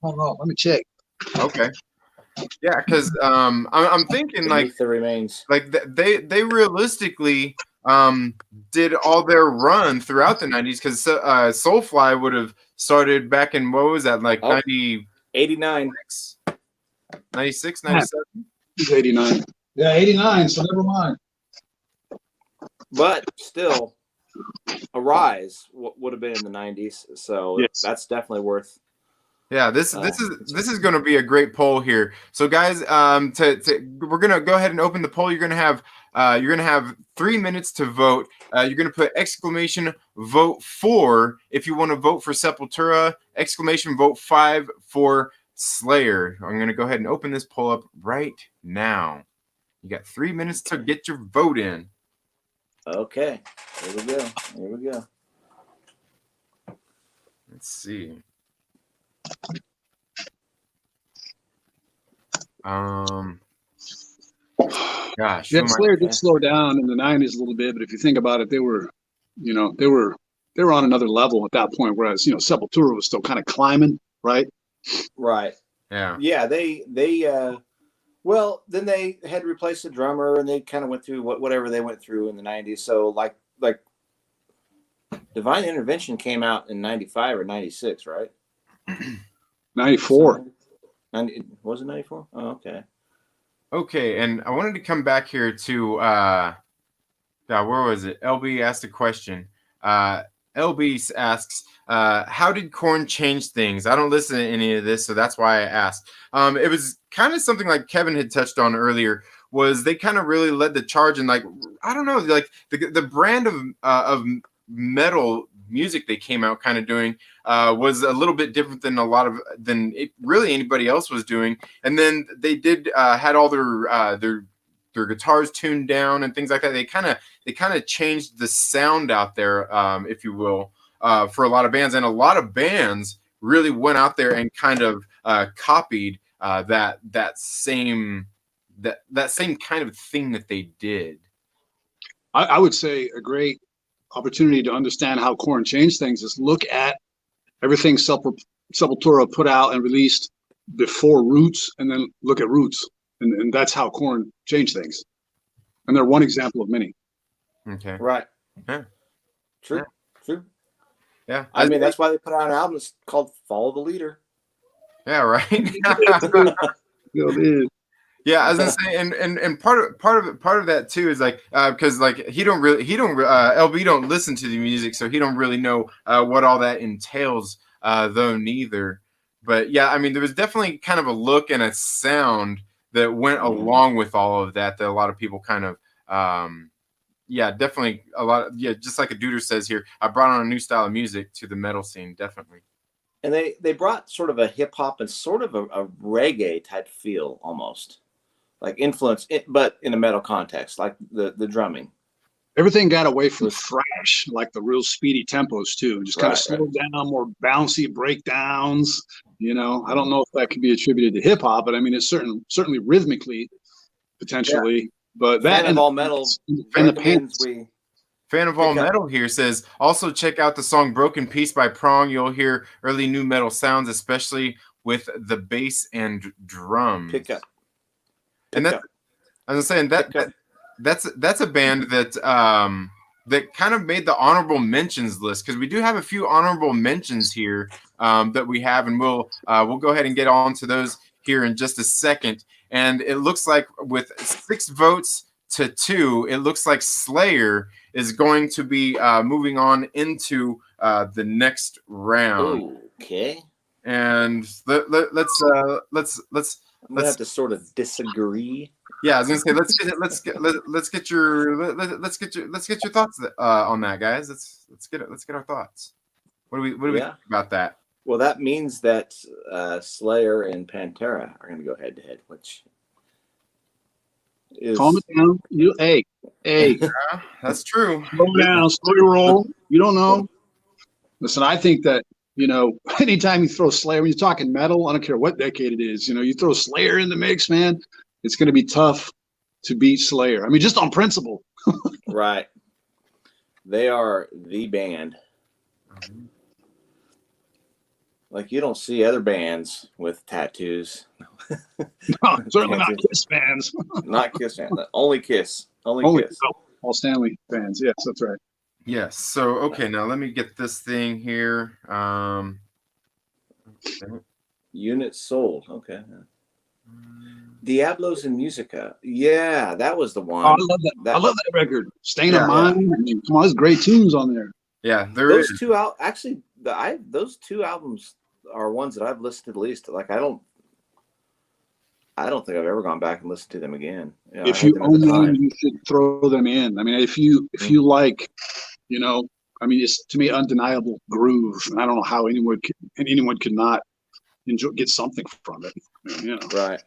S5: Hold on, let me check.
S1: Okay. Yeah, because I'm thinking like
S3: Beneath the Remains.
S1: they realistically did all their run throughout the 90s because Soulfly would have started back in what was that like
S3: Oh,
S1: 96,
S3: 89.
S1: 96,
S5: Yeah.
S1: 97?
S5: He's 89. Yeah, 89. So never mind.
S3: But still, Arise would have been in the 90s. So
S5: Yes.
S3: that's definitely worth.
S1: Yeah, this is going to be a great poll here. So guys, we're going to go ahead and open the poll. You're going to have 3 minutes to vote. You're going to put exclamation vote for if you want to vote for Sepultura, exclamation vote 5 for Slayer. I'm going to go ahead and open this poll up right now. You got 3 minutes to get your vote in.
S3: Okay, here we go. Here we go.
S1: Let's see. Gosh,
S5: Yeah, Slayer did slow down in the 90s a little bit, but if you think about it, they were on another level at that point, whereas Sepultura was still kind of climbing, right?
S3: Right.
S1: Yeah.
S3: Well, then they had to replace the drummer, and they kind of went through whatever they went through in the 90s. So like Divine Intervention came out in 95 or 96, right?
S5: 94.
S3: 90, was it 94? Oh, okay.
S1: Okay, and I wanted to come back here to where was it? LB asked a question. LB asks, how did Korn change things? I don't listen to any of this, so that's why I asked. It was kind of something like Kevin had touched on earlier, was they kind of really led the charge, and like, I don't know, like the brand of metal music they came out kind of doing was a little bit different than really anybody else was doing. And then they did had all their guitars tuned down and things like that. They kind of changed the sound out there, if you will, for a lot of bands. And a lot of bands really went out there and kind of copied that same kind of thing that they did.
S5: I would say a great opportunity to understand how Korn changed things is look at everything Sepultura put out and released before Roots, and then look at Roots, and that's how Korn changed things. And they're one example of many.
S1: Okay.
S3: Right.
S1: Yeah.
S3: True. True.
S1: Yeah.
S3: I mean, that's why they put out an album that's called Follow the Leader.
S1: Yeah. Right. Yeah, I was gonna say, and part of that too is like because like LB don't listen to the music, so he don't really know what all that entails though neither. But yeah, I mean there was definitely kind of a look and a sound that went along with all of that a lot of people kind of definitely just like a duder says here, I brought on a new style of music to the metal scene, definitely.
S3: And they brought sort of a hip hop and sort of a reggae type feel almost. Like influence, but in a metal context, like the drumming.
S5: Everything got away from thrash, like the real speedy tempos too, just kind of slowed down, more bouncy breakdowns. I don't know if that could be attributed to hip hop, but I mean it's certainly rhythmically, potentially. Yeah. But that
S3: and all metal
S5: and the pants.
S1: Fan of all metal here says also check out the song "Broken Peace" by Prong. You'll hear early new metal sounds, especially with the bass and drums.
S3: Pick up.
S1: And that, I was saying that's a band that that kind of made the honorable mentions list, because we do have a few honorable mentions here that we have, and we'll go ahead and get on to those here in just a second. And it looks like with 6 votes to 2, it looks like Slayer is going to be moving on into the next round.
S3: Okay.
S1: And let's
S3: I'm gonna have to sort of disagree.
S1: Yeah, I was gonna say let's get your thoughts on that, guys. Let's get our thoughts. What do we think about that?
S3: Well, that means that Slayer and Pantera are gonna go head to head, which is
S5: calm it down. Hey,
S1: yeah, that's true.
S5: Slow down, slow your roll. You don't know. Listen, I think that. Anytime you throw Slayer, when you're talking metal, I don't care what decade it is, you throw Slayer in the mix, man, it's going to be tough to beat Slayer. I mean, just on principle.
S3: Right. They are the band. Like you don't see other bands with tattoos.
S5: No, certainly not Kiss fans.
S3: Not Kiss fans. Only Kiss.
S5: Only
S3: Kiss.
S5: Paul Stanley fans. Yes, that's right.
S1: Yes. So okay, now let me get this thing here.
S3: Units sold. Okay. Diablos in Musica. Yeah, that was the one.
S5: Oh, I love that. I love that record. Stain of Mind. I mean, come on, there's great tunes on there.
S1: Yeah,
S3: those two actually those two albums are ones that I've listened to the least. Like I don't think I've ever gone back and listened to them again. You know,
S5: if you own them, you should throw them in. I mean, if you like, you know, I mean, it's to me undeniable groove. And I don't know how anyone could not get something from it. You know.
S3: Right.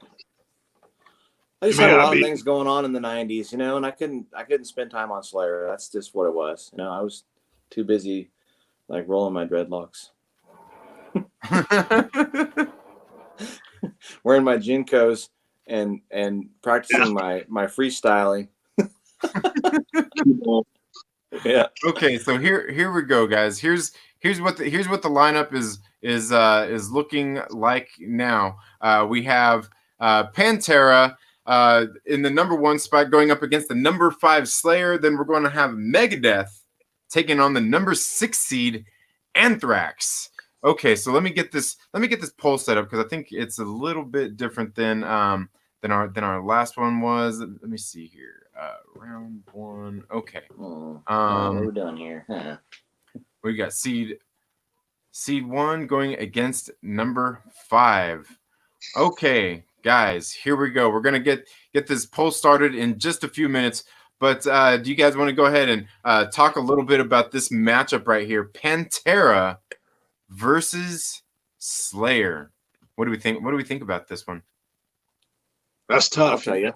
S3: I just had a lot of things going on in the 90s, you know, and I couldn't spend time on Slayer. That's just what it was. You know, I was too busy like rolling my dreadlocks. Wearing my Jinkos and practicing my freestyling. Yeah.
S1: Okay, so here we go, guys. Here's what the lineup is looking like now. We have Pantera in the number 1 spot going up against the number 5 Slayer. Then we're going to have Megadeth taking on the number 6 seed Anthrax. Okay, so let me get this poll set up because I think it's a little bit different than our last one was. Let me see here. Round 1. Okay.
S3: What are we doing here? Huh.
S1: We got seed 1 going against number 5. Okay, guys, here we go. We're gonna get this poll started in just a few minutes. But do you guys want to go ahead and talk a little bit about this matchup right here? Pantera versus Slayer. What do we think? What do we think about this one?
S5: That's tough.
S3: I'll tell you.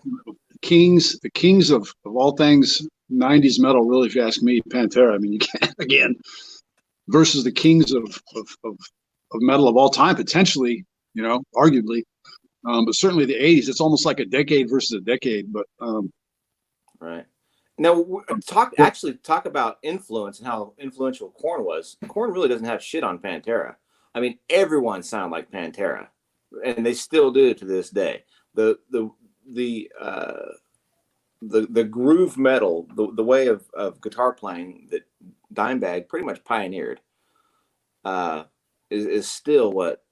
S5: The kings of all things 90s metal, really, if you ask me, Pantera. I mean, you can't, again, versus the kings of metal of all time, potentially, you know, arguably. But certainly the 80s, it's almost like a decade versus a decade. But
S3: right. Now, talk about influence and how influential Korn was. Korn really doesn't have shit on Pantera. I mean, everyone sounded like Pantera, and they still do to this day. The groove metal, the way of guitar playing that Dimebag pretty much pioneered, is still what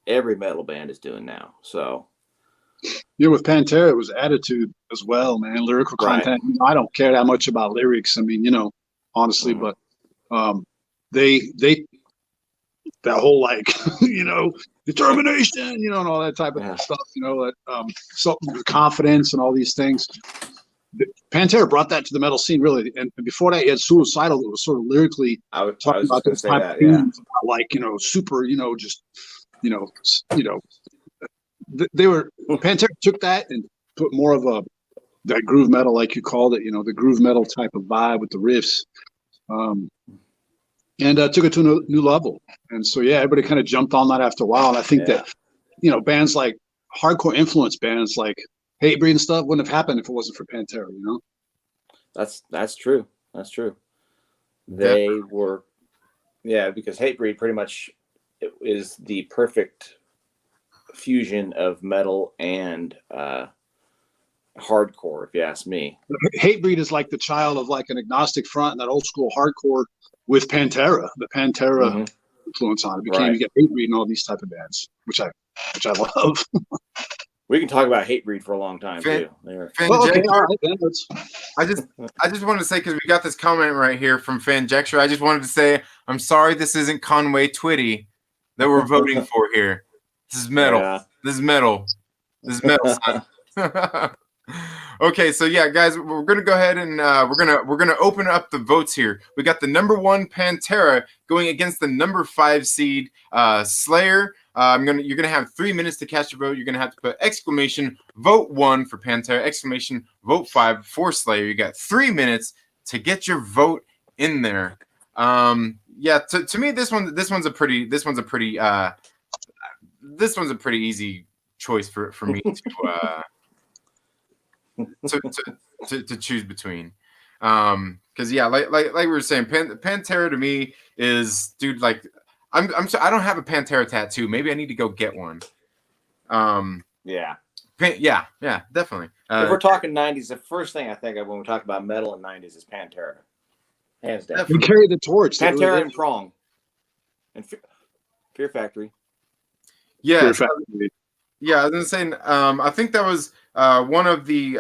S3: every metal band is doing now. So.
S5: Yeah, with Pantera, it was attitude as well, man. Lyrical content. Right. I don't care that much about lyrics. I mean, you know, honestly, but they that whole like, you know, determination, you know, and all that type of stuff, you know, that something confidence and all these things. Pantera brought that to the metal scene, really. And before that, you had Suicidal that was sort of lyrically talking about those type of things, like, you know, super, you know, just, you know. They were Pantera took that and put more of that groove metal, like you called it, you know, the groove metal type of vibe with the riffs, and took it to a new level. And so, yeah, everybody kind of jumped on that after a while. And I think that, you know, bands like hardcore influence bands like Hatebreed and stuff wouldn't have happened if it wasn't for Pantera, you know?
S3: That's true. That's true. They were, because Hatebreed pretty much is the perfect fusion of metal and hardcore, if you ask me.
S5: Hatebreed is like the child of like an agnostic front and that old school hardcore with Pantera, the Pantera influence on it. You get Hatebreed and all these type of bands, which I love.
S3: We can talk about Hatebreed for a long time too.
S1: I just wanted to say, because we got this comment right here from Fanjecture, I just wanted to say I'm sorry this isn't Conway Twitty that we're voting for here. This is metal. Yeah. This is metal. This is metal, son. Okay, so yeah, guys, we're gonna go ahead and we're gonna open up the votes here. We got the number 1 Pantera going against the number 5 seed Slayer. You're gonna have 3 minutes to cast your vote. You're gonna have to put exclamation vote 1 for Pantera, exclamation vote 5 for Slayer. You got 3 minutes to get your vote in there. To me, this one's a pretty easy choice for me to choose between. Because like we were saying, Pantera to me is, dude, like I don't have a Pantera tattoo. Maybe I need to go get one.
S3: Yeah.
S1: Yeah, definitely.
S3: If we're talking 90s, the first thing I think of when we talk about metal in 90s is Pantera. Hands down.
S5: We carried the torch.
S3: Pantera and Prong. And Fear Factory.
S1: Yes.
S5: Fear Factory.
S1: Yeah, I was gonna say. I think that was one of the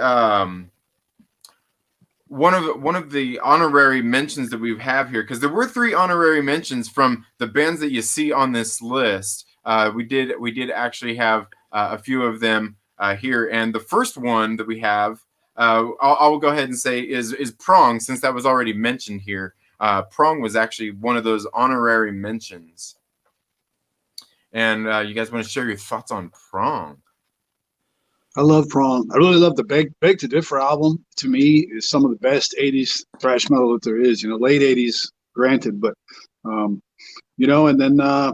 S1: honorary mentions that we have here, because there were 3 honorary mentions from the bands that you see on this list. We did actually have a few of them here, and the first one that we have, I'll go ahead and say is Prong, since that was already mentioned here. Prong was actually one of those honorary mentions. And you guys want to share your thoughts on Prong?
S5: I love Prong. I really love the Beg to Differ album. To me, is some of the best 80s thrash metal that there is. Late 80s, granted, but and then I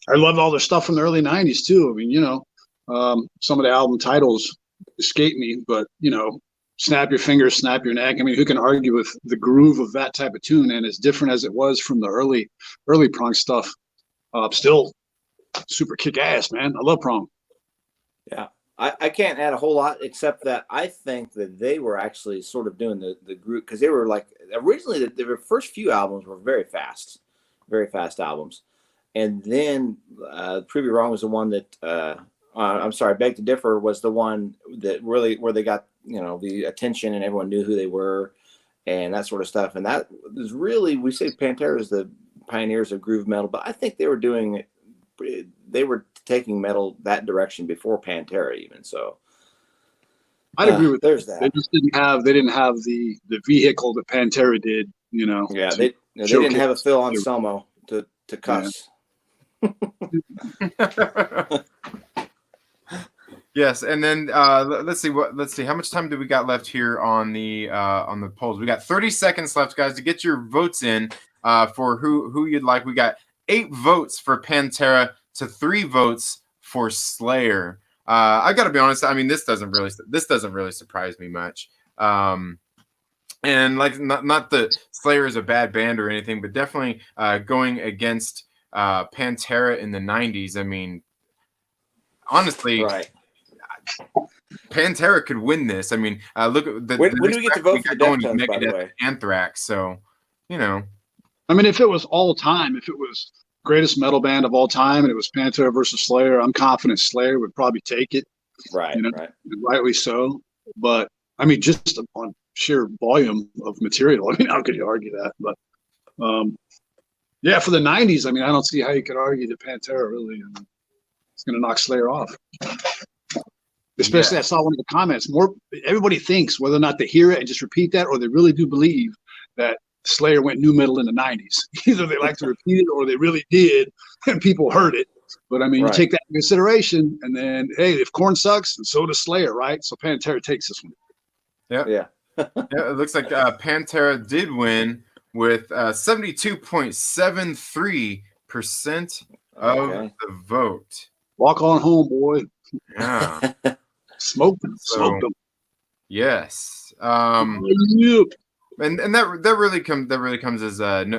S5: loved all their stuff from the early 90s too. I mean, some of the album titles escape me, but Snap Your Fingers, Snap Your Neck. I mean, who can argue with the groove of that type of tune? And as different as it was from the early Prong stuff, still super kick ass, man. I love Prong.
S3: Yeah. I can't add a whole lot, except that I think that they were actually sort of doing the group, because they were like, originally the first few albums were very fast albums. And then Prove You Wrong was the one that, I'm sorry, Beg to Differ was the one that really, where they got, the attention and everyone knew who they were and that sort of stuff. And that was really, we say Pantera is the pioneers of groove metal, but I think they were taking metal that direction before Pantera even. So
S5: I'd agree with
S3: there's
S5: that.
S3: that.
S5: They didn't have the vehicle that Pantera did,
S3: Yeah, they didn't have a Phil Anselmo to cuss.
S1: Yeah. Yes, and then let's see how much time do we got left here on the polls. We got 30 seconds left, guys, to get your votes in for who you'd like. We got 8 votes for Pantera to 3 votes for Slayer. I got to be honest. I mean, this doesn't really surprise me much. And like, not that Slayer is a bad band or anything, but definitely going against Pantera in the 90s. I mean, honestly,
S3: right.
S1: Pantera could win this. I mean, look at the.
S3: When do we get to vote for Deftones, by the way?
S1: Anthrax. So,
S5: I mean, if it was all time, if it was greatest metal band of all time, and it was Pantera versus Slayer, I'm confident Slayer would probably take it.
S3: Right. Right.
S5: Rightly so. But I mean, just on sheer volume of material, I mean, how could you argue that? But yeah, for the 90s, I mean, I don't see how you could argue that Pantera really is going to knock Slayer off. Especially, I saw one of the comments. Everybody thinks whether or not they hear it and just repeat that, or they really do believe that Slayer went new metal in the 90s. Either they like to repeat it, or they really did, and people heard it. But I mean, You take that into consideration, and then, hey, if Korn sucks, and so does Slayer, right? So Pantera takes this one.
S1: Yeah. It looks like Pantera did win with 72.73% of the vote.
S5: Walk on home, boy.
S1: Yeah.
S5: Smoke them.
S1: Yes. And that really comes as like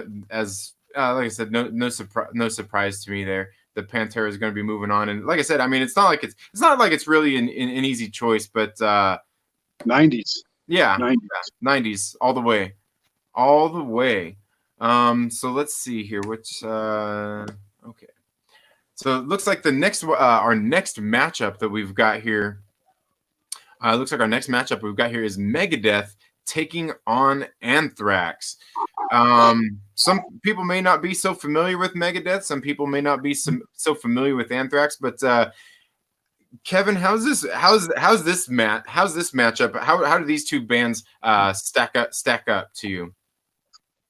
S1: I said, no surprise to me there that Pantera is going to be moving on. And like I said, I mean, it's not like it's really an easy choice, but
S5: 90s.
S1: Yeah, 90s all the way. So let's see here. Okay. So it looks like the next our next matchup that we've got here. Looks like our next matchup we've got here is Megadeth taking on Anthrax. Some people may not be so familiar with Megadeth. Some people may not be so familiar with Anthrax. But Kevin, how's this matchup? How do these two bands stack up to you?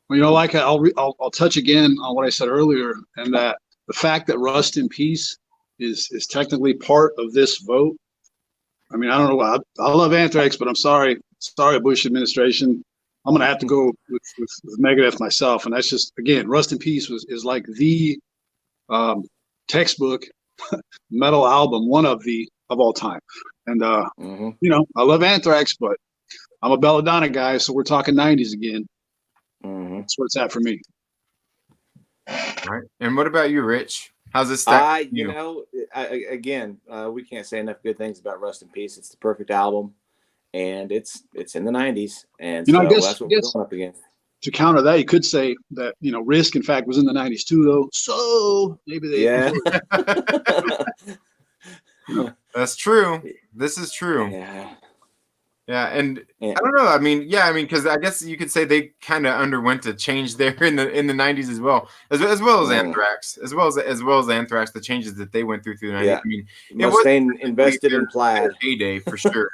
S5: Well, I'll touch again on what I said earlier, and that the fact that Rust in Peace is technically part of this vote. I mean, I don't know why. I love Anthrax, but I'm sorry, Bush administration. I'm going to have to go with Megadeth myself. And that's just, again, Rust in Peace is like the textbook metal album, one of all time. And, I love Anthrax, but I'm a Belladonna guy, so we're talking 90s again. That's where it's at for me.
S1: All right. And what about you, Rich? How's this stack?
S3: You know, again, we can't say enough good things about Rust in Peace. It's the perfect album, and it's in the '90s, and
S5: You know,
S3: so
S5: I guess,
S3: that's what we're going up against.
S5: to counter that, you could say that, you know, Risk, in fact, was in the '90s too, though. So maybe they.
S3: Yeah.
S1: That's true. This is true.
S3: Yeah.
S1: Yeah, and
S3: Yeah.
S1: I don't know. I mean, because I guess you could say they kind of underwent a change there in the '90s as well, as well as Anthrax, as well as Anthrax, the changes that they went through the '90s.
S3: Yeah.
S1: I mean,
S3: Mustaine invested in plaid.
S1: Heyday for sure.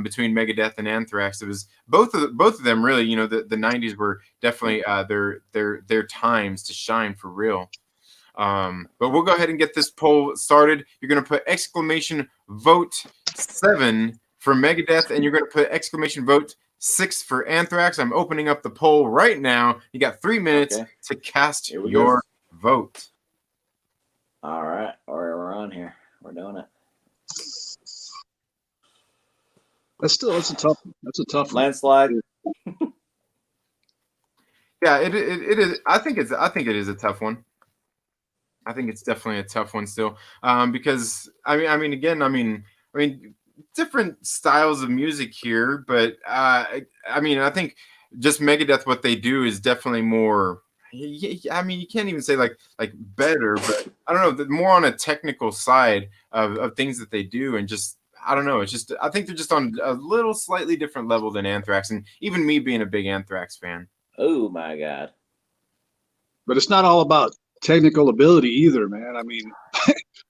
S1: Between Megadeth and Anthrax, it was both of them really. You know, the '90s were definitely their times to shine for real. But we'll go ahead and get this poll started. You're gonna put exclamation vote 7 for Megadeth, and you're going to put exclamation vote 6 for Anthrax. I'm opening up the poll right now. You got 3 minutes to cast your vote.
S3: All right. We're on here. We're doing it.
S5: That's a tough one. That's a tough one.
S3: Landslide.
S1: Yeah, it is. I think it is a tough one. I think it's definitely a tough one still. Because I mean, different styles of music here, but I think just Megadeth, what they do is definitely more. I mean, you can't even say like better, but I don't know, more on a technical side of things that they do, and just I don't know. It's just I think they're just on a little slightly different level than Anthrax, and even me being a big Anthrax fan.
S3: Oh my God!
S5: But it's not all about technical ability either, man. I mean,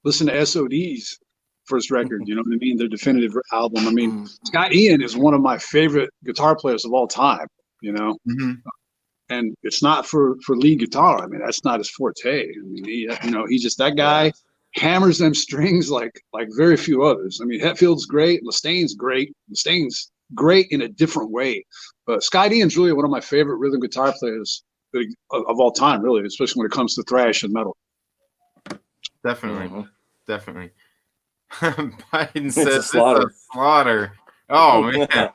S5: listen to SOD's first record, you know what I mean? Their definitive album. I mean, Scott Ian is one of my favorite guitar players of all time, you know?
S1: Mm-hmm.
S5: And it's not for lead guitar. I mean, that's not his forte. I mean, he's just that guy hammers them strings like very few others. I mean, Hetfield's great. Mustaine's great. Mustaine's great in a different way. But Scott Ian's really one of my favorite rhythm guitar players of all time, really, especially when it comes to thrash and metal.
S1: Definitely. Definitely. Biden
S3: It's
S1: says
S3: a slaughter.
S1: It's a slaughter. Oh man.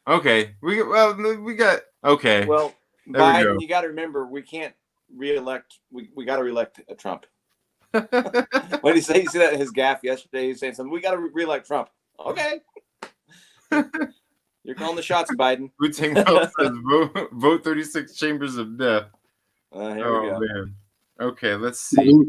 S1: Okay. We got okay.
S3: Well,
S1: There
S3: Biden, you got to remember, we can't reelect. We got to reelect Trump. What did he say? You see that in his gaffe yesterday? He's saying something. We got to reelect Trump. Okay. You're calling the shots, Biden.
S1: Wu-Tang Mel says vote 36 chambers of death.
S3: Here we go.
S1: Man. Okay, let's see.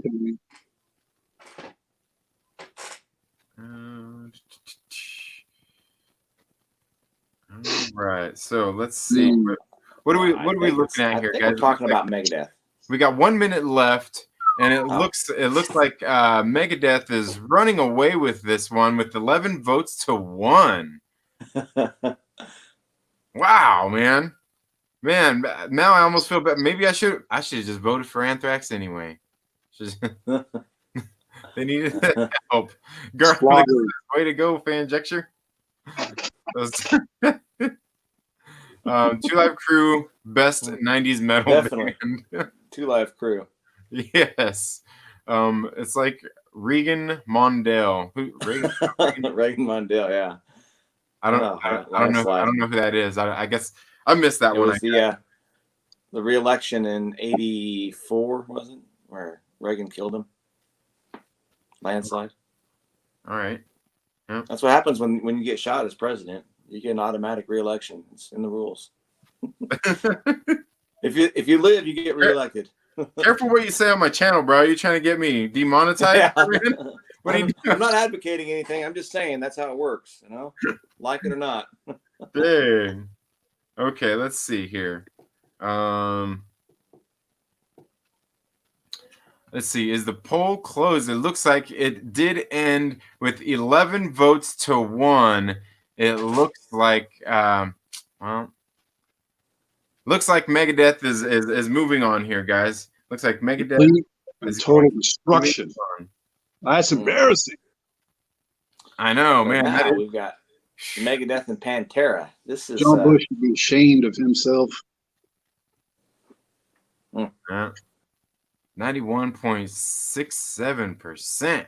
S1: All right, so let's see. What are we looking at here, guys?
S3: We're talking about Megadeth.
S1: We got 1 minute left, and it looks like Megadeth is running away with this one with 11 votes to 1. Wow, man. Now I almost feel bad. Maybe I should have just voted for Anthrax anyway. They needed help. Garlic, way to go, Fanjecture. Two Live Crew, best 90s metal
S3: Definitely.
S1: band.
S3: Two Live Crew.
S1: Yes. It's like Regan Mondale.
S3: Regan Mondale, yeah.
S1: I don't know who that is. I guess I missed that one.
S3: Was the re-election in '84, wasn't it? Where Reagan killed him. Landslide.
S1: All right. Yep.
S3: That's what happens when you get shot as president. You get an automatic re-election. It's in the rules. If you live, you get re-elected.
S1: Careful what you say on my channel, bro. Are you trying to get me demonetized?
S3: Yeah.
S1: What are you doing?
S3: I'm not advocating anything. I'm just saying that's how it works. You know, like it or not.
S1: Dang. Okay, let's see here. Let's see. Is the poll closed? It looks like it did end with 11 votes to 1. It looks like looks like Megadeth is moving on here, guys. Looks like Megadeth
S5: is total destruction. That's embarrassing.
S1: I know, man.
S3: Now we've got Megadeth and Pantera. This is
S5: John Bush should be ashamed of himself.
S1: 91.67%.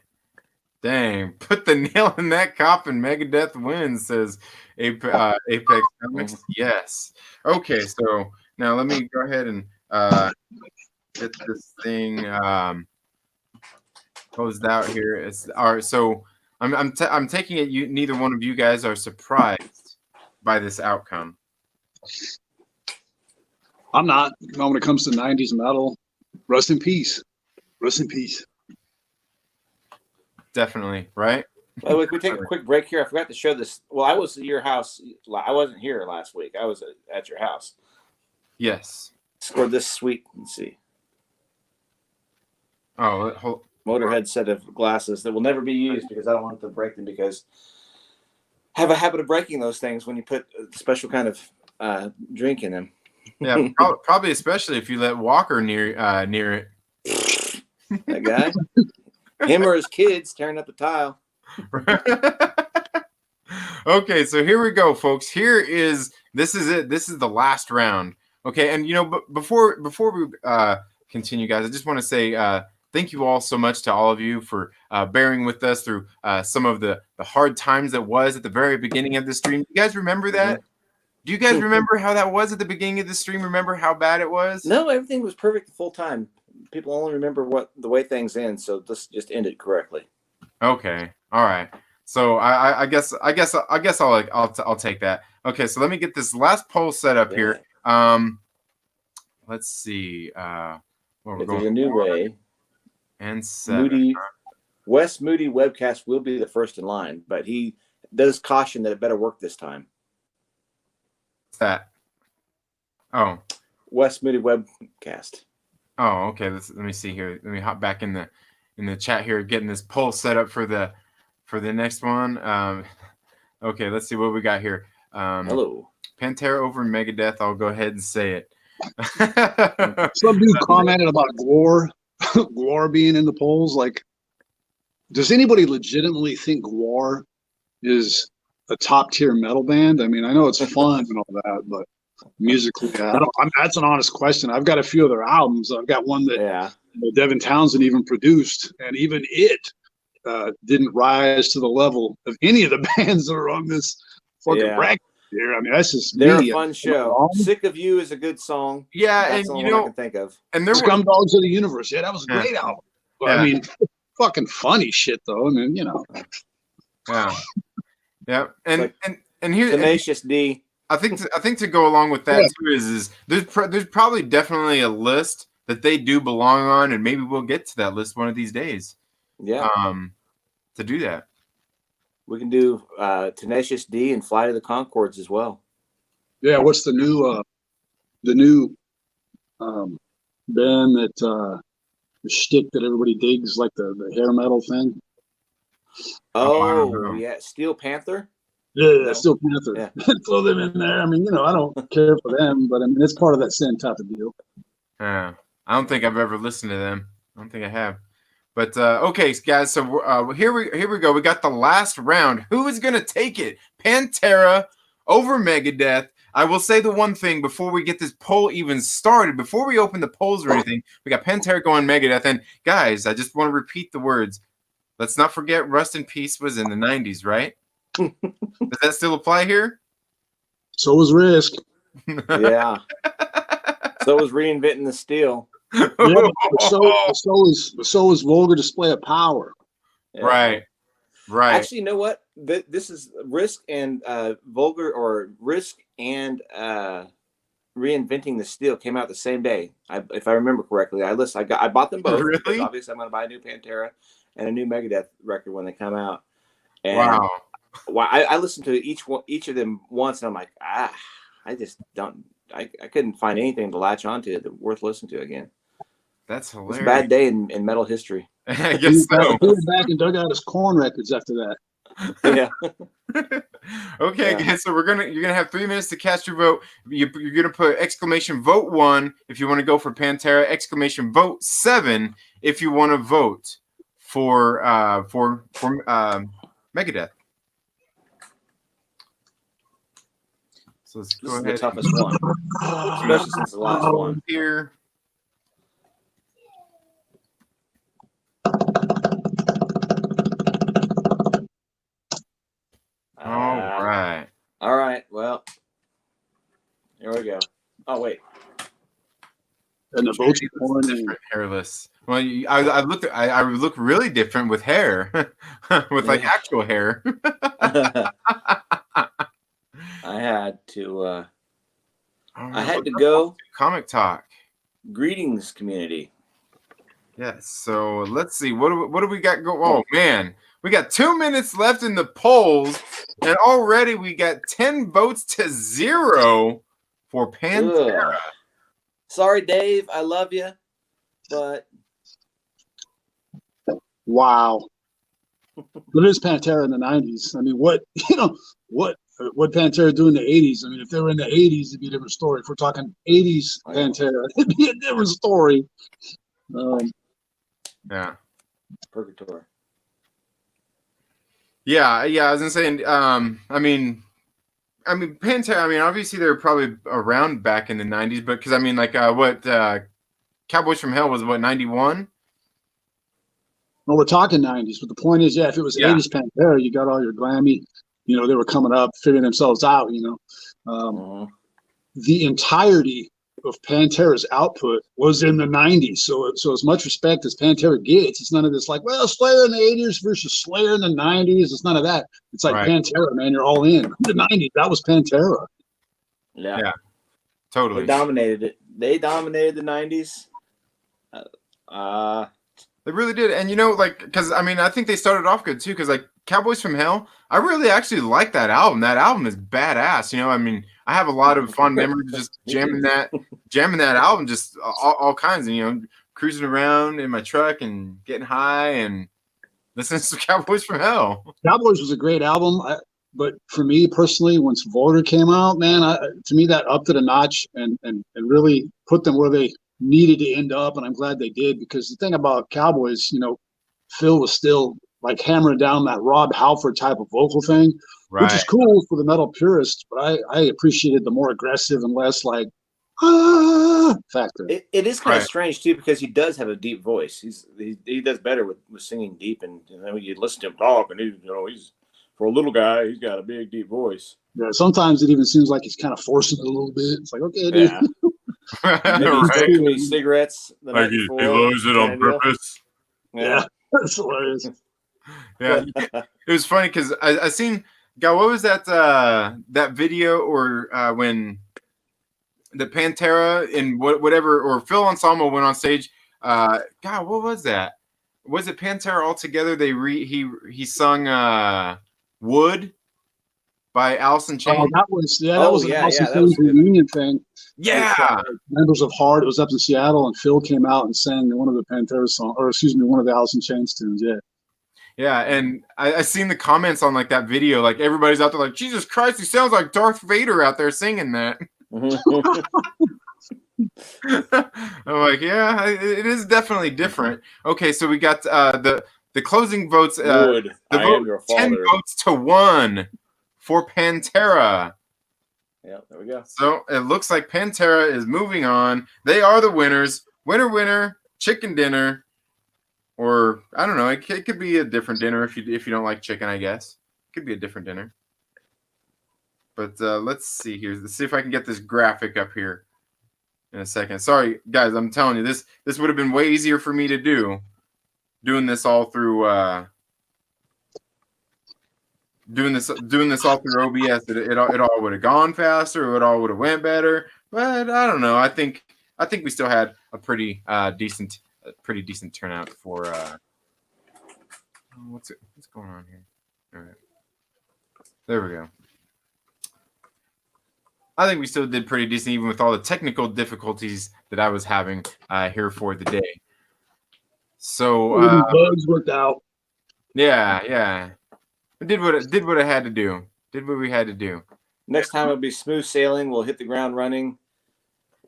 S1: Dang, put the nail in that coffin. Megadeth wins, says Apex Comics. Yes. Okay, so now let me go ahead and get this thing closed out here. It's all right. So I'm taking it. Neither one of you guys are surprised by this outcome.
S5: I'm not. When it comes to 90s metal, rest in peace. Rest in peace.
S1: Definitely, right?
S3: By the way, can we take a quick break here? I forgot to show this. Well, I was at your house. I wasn't here last week. I was at your house.
S1: Yes.
S3: Scored this sweet. Let's see.
S1: Oh,
S3: Motorhead set of glasses that will never be used because I don't want to break them because I have a habit of breaking those things when you put a special kind of drink in them.
S1: Yeah, probably especially if you let Walker near it.
S3: That guy, him or his kids tearing up the tile.
S1: Okay, so here we go, folks. This is it. This is the last round. Okay, and before we continue, guys, I just want to say thank you all so much to all of you for bearing with us through some of the hard times that was at the very beginning of the stream. You guys remember that? Do you guys remember how that was at the beginning of the stream? Remember how bad it was?
S3: No, everything was perfect the full time. People only remember the way things end, so let's just end it correctly.
S1: Okay. All right. So I guess I'll take that. Okay. So let me get this last poll set up here. Let's see. We're going
S3: a new way.
S1: And 7.
S3: Wes Moody webcast will be the first in line, but he does caution that it better work this time.
S1: What's that? Oh.
S3: Wes Moody webcast.
S1: Oh, okay. Let me see here. Let me hop back in the chat here, getting this poll set up for the next one. Okay, let's see what we got here.
S3: Hello.
S1: Pantera over Megadeth. I'll go ahead and say it.
S5: Some dude commented about Gore, Gore being in the polls. Like, does anybody legitimately think Gore is a top tier metal band? I mean, I know it's fun and all that, but musically, that's an honest question. I've got a few of their albums. I've got one that Devin Townsend even produced, and even it didn't rise to the level of any of the bands that are on this fucking bracket here. I mean, that's just
S3: they're a fun show. Sick of You is a good song.
S1: Yeah,
S3: that's
S1: and
S3: the one I can think of.
S5: And there Scumdogs of the Universe. Yeah, that was a great album. But, I mean, fucking funny shit though. I mean,
S1: Yeah, and here
S3: Tenacious D.
S1: I think to go along with that too is there's probably definitely a list that they do belong on, and maybe we'll get to that list one of these days.
S3: Yeah.
S1: To do that, we
S3: can do Tenacious D and Fly to the Conchords as well.
S5: Yeah. What's the new band that the shtick that everybody digs, like the hair metal thing?
S3: Oh yeah, Steel Panther.
S5: Yeah, Steel Panther. Yeah. Throw them in there. I mean, I don't care for them, but I mean, it's part of that same type of deal.
S1: I don't think I've ever listened to them. I don't think I have. But okay, guys. So here we go. We got the last round. Who is gonna take it? Pantera over Megadeth. I will say the one thing before we get this poll even started, before we open the polls or anything, we got Pantera going Megadeth. And guys, I just want to repeat the words. Let's not forget Rust in Peace was in the 90s, right? Does that still apply here?
S5: So was Risk.
S3: Yeah. So was Reinventing the Steel.
S5: Yeah, so is Vulgar Display of Power.
S1: Yeah. Right.
S3: Actually, you know what? This is Risk and Vulgar, or Risk and Reinventing the Steel came out the same day. If I remember correctly, I bought them both.
S1: Really?
S3: Obviously, I'm going to buy a new Pantera and a new Megadeth record when they come out. And
S1: wow.
S3: I listened to each of them once, and I'm like, I just don't. I couldn't find anything to latch onto that worth listening to again.
S1: That's hilarious.
S3: It's a bad day in metal history.
S1: I guess so.
S5: He went back and dug out his Korn records after that.
S3: Yeah.
S1: Okay, guys. So you're gonna have 3 minutes to cast your vote. You're gonna put exclamation vote 1 if you want to go for Pantera. Exclamation vote 7 if you want to vote for Megadeth. So let's go ahead.
S3: The toughest one, especially since the last one
S1: here. All
S3: right. Well, here we go. Oh wait.
S5: And the votes are pouring in.
S1: Different hairless. Well, I look really different with hair, with like actual hair.
S3: I had to. I had to go.
S1: Comic talk.
S3: Greetings, community.
S1: Yes. So let's see. What do we got go? Oh man, we got 2 minutes left in the polls, and already we got 10 votes to 0 for Pantera.
S3: Ugh. Sorry, Dave. I love you, but
S5: wow. But it is Pantera in the 90s. I mean, what Pantera do in the 80s? I mean, if they were in the 80s, it'd be a different story. If we're talking 80s Pantera, it'd be a different story.
S1: Yeah.
S3: Purgatory.
S1: Yeah. I was gonna say. I mean, Pantera. I mean, obviously they were probably around back in the 90s, but because I mean, like, Cowboys from Hell was what 91.
S5: Well, we're talking 90s, but the point is, if it was 80s Pantera, you got all your glammy. You know, they were coming up, figuring themselves out. You know, the entirety of Pantera's output was in the 90s. So as much respect as Pantera gets, it's none of this like, well, Slayer in the 80s versus Slayer in the 90s. It's none of that. It's like Pantera, man. You're all in. The 90s, that was Pantera.
S1: Yeah, totally.
S3: They dominated it. They dominated the 90s.
S1: They really did. And, you know, like, because, I mean, I think they started off good, too, because, like, Cowboys from Hell, I really actually like that album. That album is badass, you know? I mean, I have a lot of fond memories just jamming that album, just all kinds of, you know, cruising around in my truck and getting high and listening to Cowboys from Hell.
S5: Cowboys was a great album, but for me personally, once Voter came out, man, to me that upped it a notch and really put them where they needed to end up, and I'm glad they did, because the thing about Cowboys, you know, Phil was still like hammering down that Rob Halford type of vocal thing, which is cool for the metal purist, but I appreciated the more aggressive and less like factor.
S3: It is kind of strange too, because he does have a deep voice. He does better with singing deep, and you know, you listen to him talk, and he's for a little guy, he's got a big deep voice.
S5: Yeah, sometimes it even seems like he's kind of forcing it a little bit. It's like, okay, dude.
S3: Maybe he's smoking cigarettes the night
S1: he
S3: before.
S1: lowers it on purpose.
S5: Yeah, that's hilarious.
S1: Yeah, it was funny because I seen, God, what was that that video or when the Pantera and whatever, or Phil Anselmo went on stage, God, what was that? Was it Pantera all together? He sung Wood by Alice in Chains.
S5: Oh, that was an Alice in Chains reunion thing.
S1: Yeah,
S5: members of Heart. It was up in Seattle, and Phil came out and sang one of the Pantera songs, or excuse me, one of the Alice in Chains tunes.
S1: Yeah, and I seen the comments on like that video. Like everybody's out there like, Jesus Christ, he sounds like Darth Vader out there singing that. I'm like, yeah, it is definitely different. Okay, so we got the closing votes. The vote 10 votes to 1 for Pantera.
S3: Yeah, there we go.
S1: So it looks like Pantera is moving on. They are the winners. Winner, chicken dinner. Or I don't know. It could be a different dinner if you don't like chicken. I guess it could be a different dinner. But let's see here. Let's see if I can get this graphic up here in a second. Sorry, guys. I'm telling you, this would have been way easier for me to do. Doing this all through doing this all through OBS. It all would have gone faster. It all would have went better. But I don't know. I think we still had a pretty decent turnout for what's going on here. All right, there we go. I think we still did pretty decent, even with all the technical difficulties that I was having here for the day. So
S5: bugs worked out.
S1: Yeah. I did what I had to do. Did what we had to do.
S3: Next time it'll be smooth sailing. We'll hit the ground running.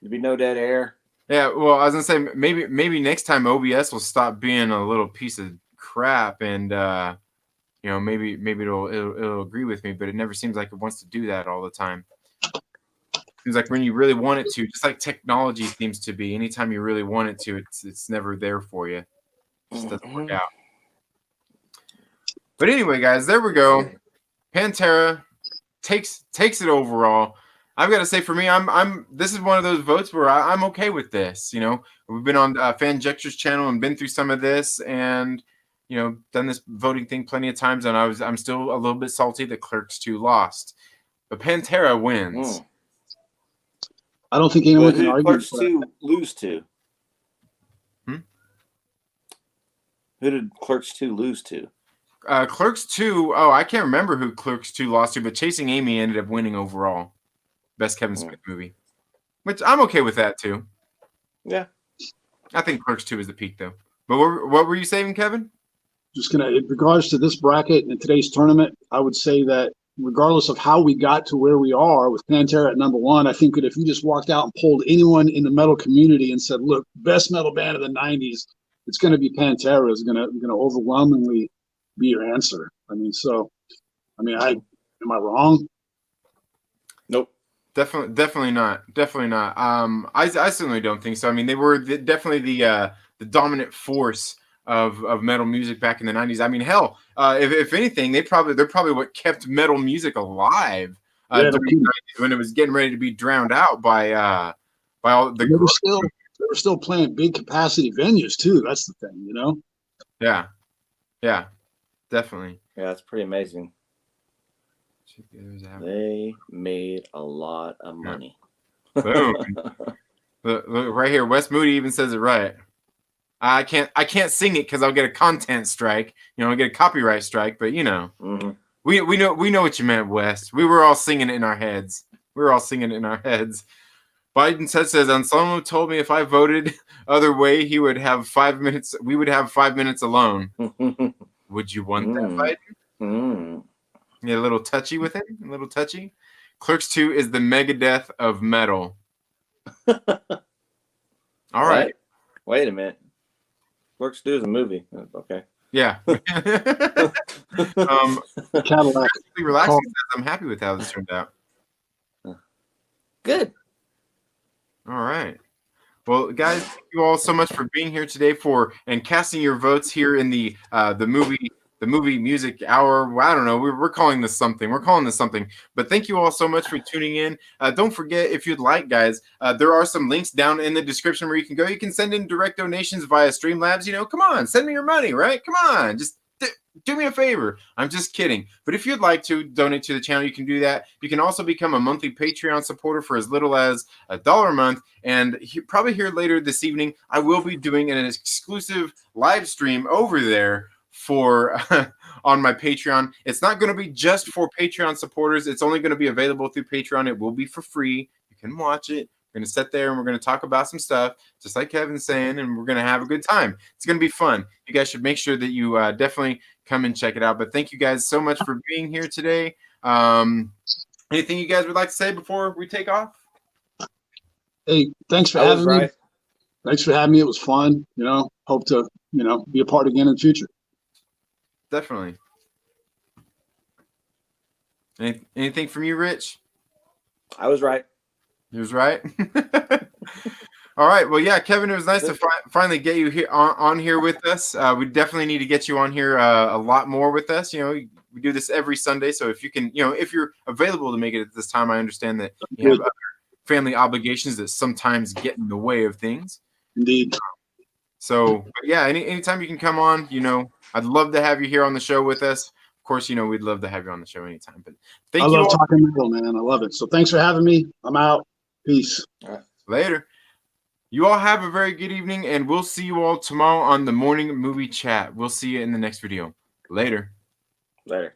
S3: There'll be no dead air.
S1: Yeah, well, I was gonna say maybe next time OBS will stop being a little piece of crap, and maybe it'll agree with me, but it never seems like it wants to do that all the time. Seems like when you really want it to, just like technology seems to be. Anytime you really want it to, it's never there for you. It just doesn't work out. But anyway, guys, there we go. Pantera takes it overall. I've got to say, for me, this is one of those votes where I'm okay with this. You know, we've been on Fanjector's channel and been through some of this, and you know, done this voting thing plenty of times, and I'm still a little bit salty that Clerks 2 lost, but Pantera wins.
S5: I don't think anyone
S3: But
S5: can
S3: who did
S5: argue.
S3: Clerks 2 lose to? Who did Clerks 2 lose to?
S1: Clerks 2. Oh, I can't remember who Clerks 2 lost to, but Chasing Amy ended up winning overall. Best Kevin Smith movie. Which I'm okay with that too.
S3: Yeah.
S1: I think Clerks 2 is the peak though. But what were you saying, Kevin?
S5: Just gonna, in regards to this bracket in today's tournament, I would say that regardless of how we got to where we are with Pantera at number one, I think that if you just walked out and polled anyone in the metal community and said, look, best metal band of the 90s, it's going to be Pantera is going to overwhelmingly be your answer. I mean, am I wrong?
S3: Nope.
S1: Definitely not. I certainly don't think so. I mean, they were definitely the dominant force of metal music back in the 90s. I mean, hell, if anything, they're probably what kept metal music alive during the 90s when it was getting ready to be drowned out by all the.
S5: They were still playing big capacity venues too. That's the thing, you know.
S1: Yeah, definitely.
S3: Yeah, that's pretty amazing. They made a lot of money.
S1: Boom. Look, right here, Wes Moody even says it right. I can't sing it because I'll get a content strike. You know, I'll get a copyright strike. But you know, we know what you meant, Wes. We were all singing it in our heads. Biden says Anselmo told me if I voted other way, he would have 5 minutes. We would have 5 minutes alone. Would you want that, Biden? Yeah, a little touchy with it. A little touchy. Clerks 2 is the Megadeth of metal. All right.
S3: Wait a minute. Clerks 2 is a movie. Okay.
S1: Yeah.
S5: Cadillac.
S1: Relaxing says, I'm happy with how this turned out.
S3: Good.
S1: All right. Well, guys, thank you all so much for being here today and casting your votes here in the movie music hour. Well, I don't know. We're calling this something. But thank you all so much for tuning in. Don't forget, if you'd like, guys, there are some links down in the description where you can go. You can send in direct donations via Streamlabs. You know, come on, send me your money, right? Come on, just do me a favor. I'm just kidding. But if you'd like to donate to the channel, you can do that. You can also become a monthly Patreon supporter for as little as $1 a month. And probably here later this evening, I will be doing an exclusive live stream over there for on my Patreon. It's not going to be just for Patreon supporters. It's only going to be available through Patreon. It will be for free. You can watch it. We're going to sit there and we're going to talk about some stuff, just like Kevin's saying, and we're going to have a good time. It's going to be fun. You guys should make sure that you definitely come and check it out. But thank you guys so much for being here today. Anything you guys would like to say before we take off?
S5: Hey, thanks for having me. Thanks for having me. It was fun. You know, hope to, be a part again in the future.
S1: Definitely. Anything from you, Rich?
S3: I was right.
S1: He was right. All right. Well, yeah, Kevin, it was nice to finally get you here on here with us. We definitely need to get you on here a lot more with us. You know, we do this every Sunday, so if you can, if you're available to make it at this time, I understand that you have other family obligations that sometimes get in the way of things.
S5: Indeed.
S1: So, but yeah, anytime you can come on, I'd love to have you here on the show with us. Of course, we'd love to have you on the show anytime. But
S5: I love talking metal, man. I love it. So thanks for having me. I'm out. Peace.
S1: All right. Later. You all have a very good evening, and we'll see you all tomorrow on the Morning Movie Chat. We'll see you in the next video. Later.
S3: Later.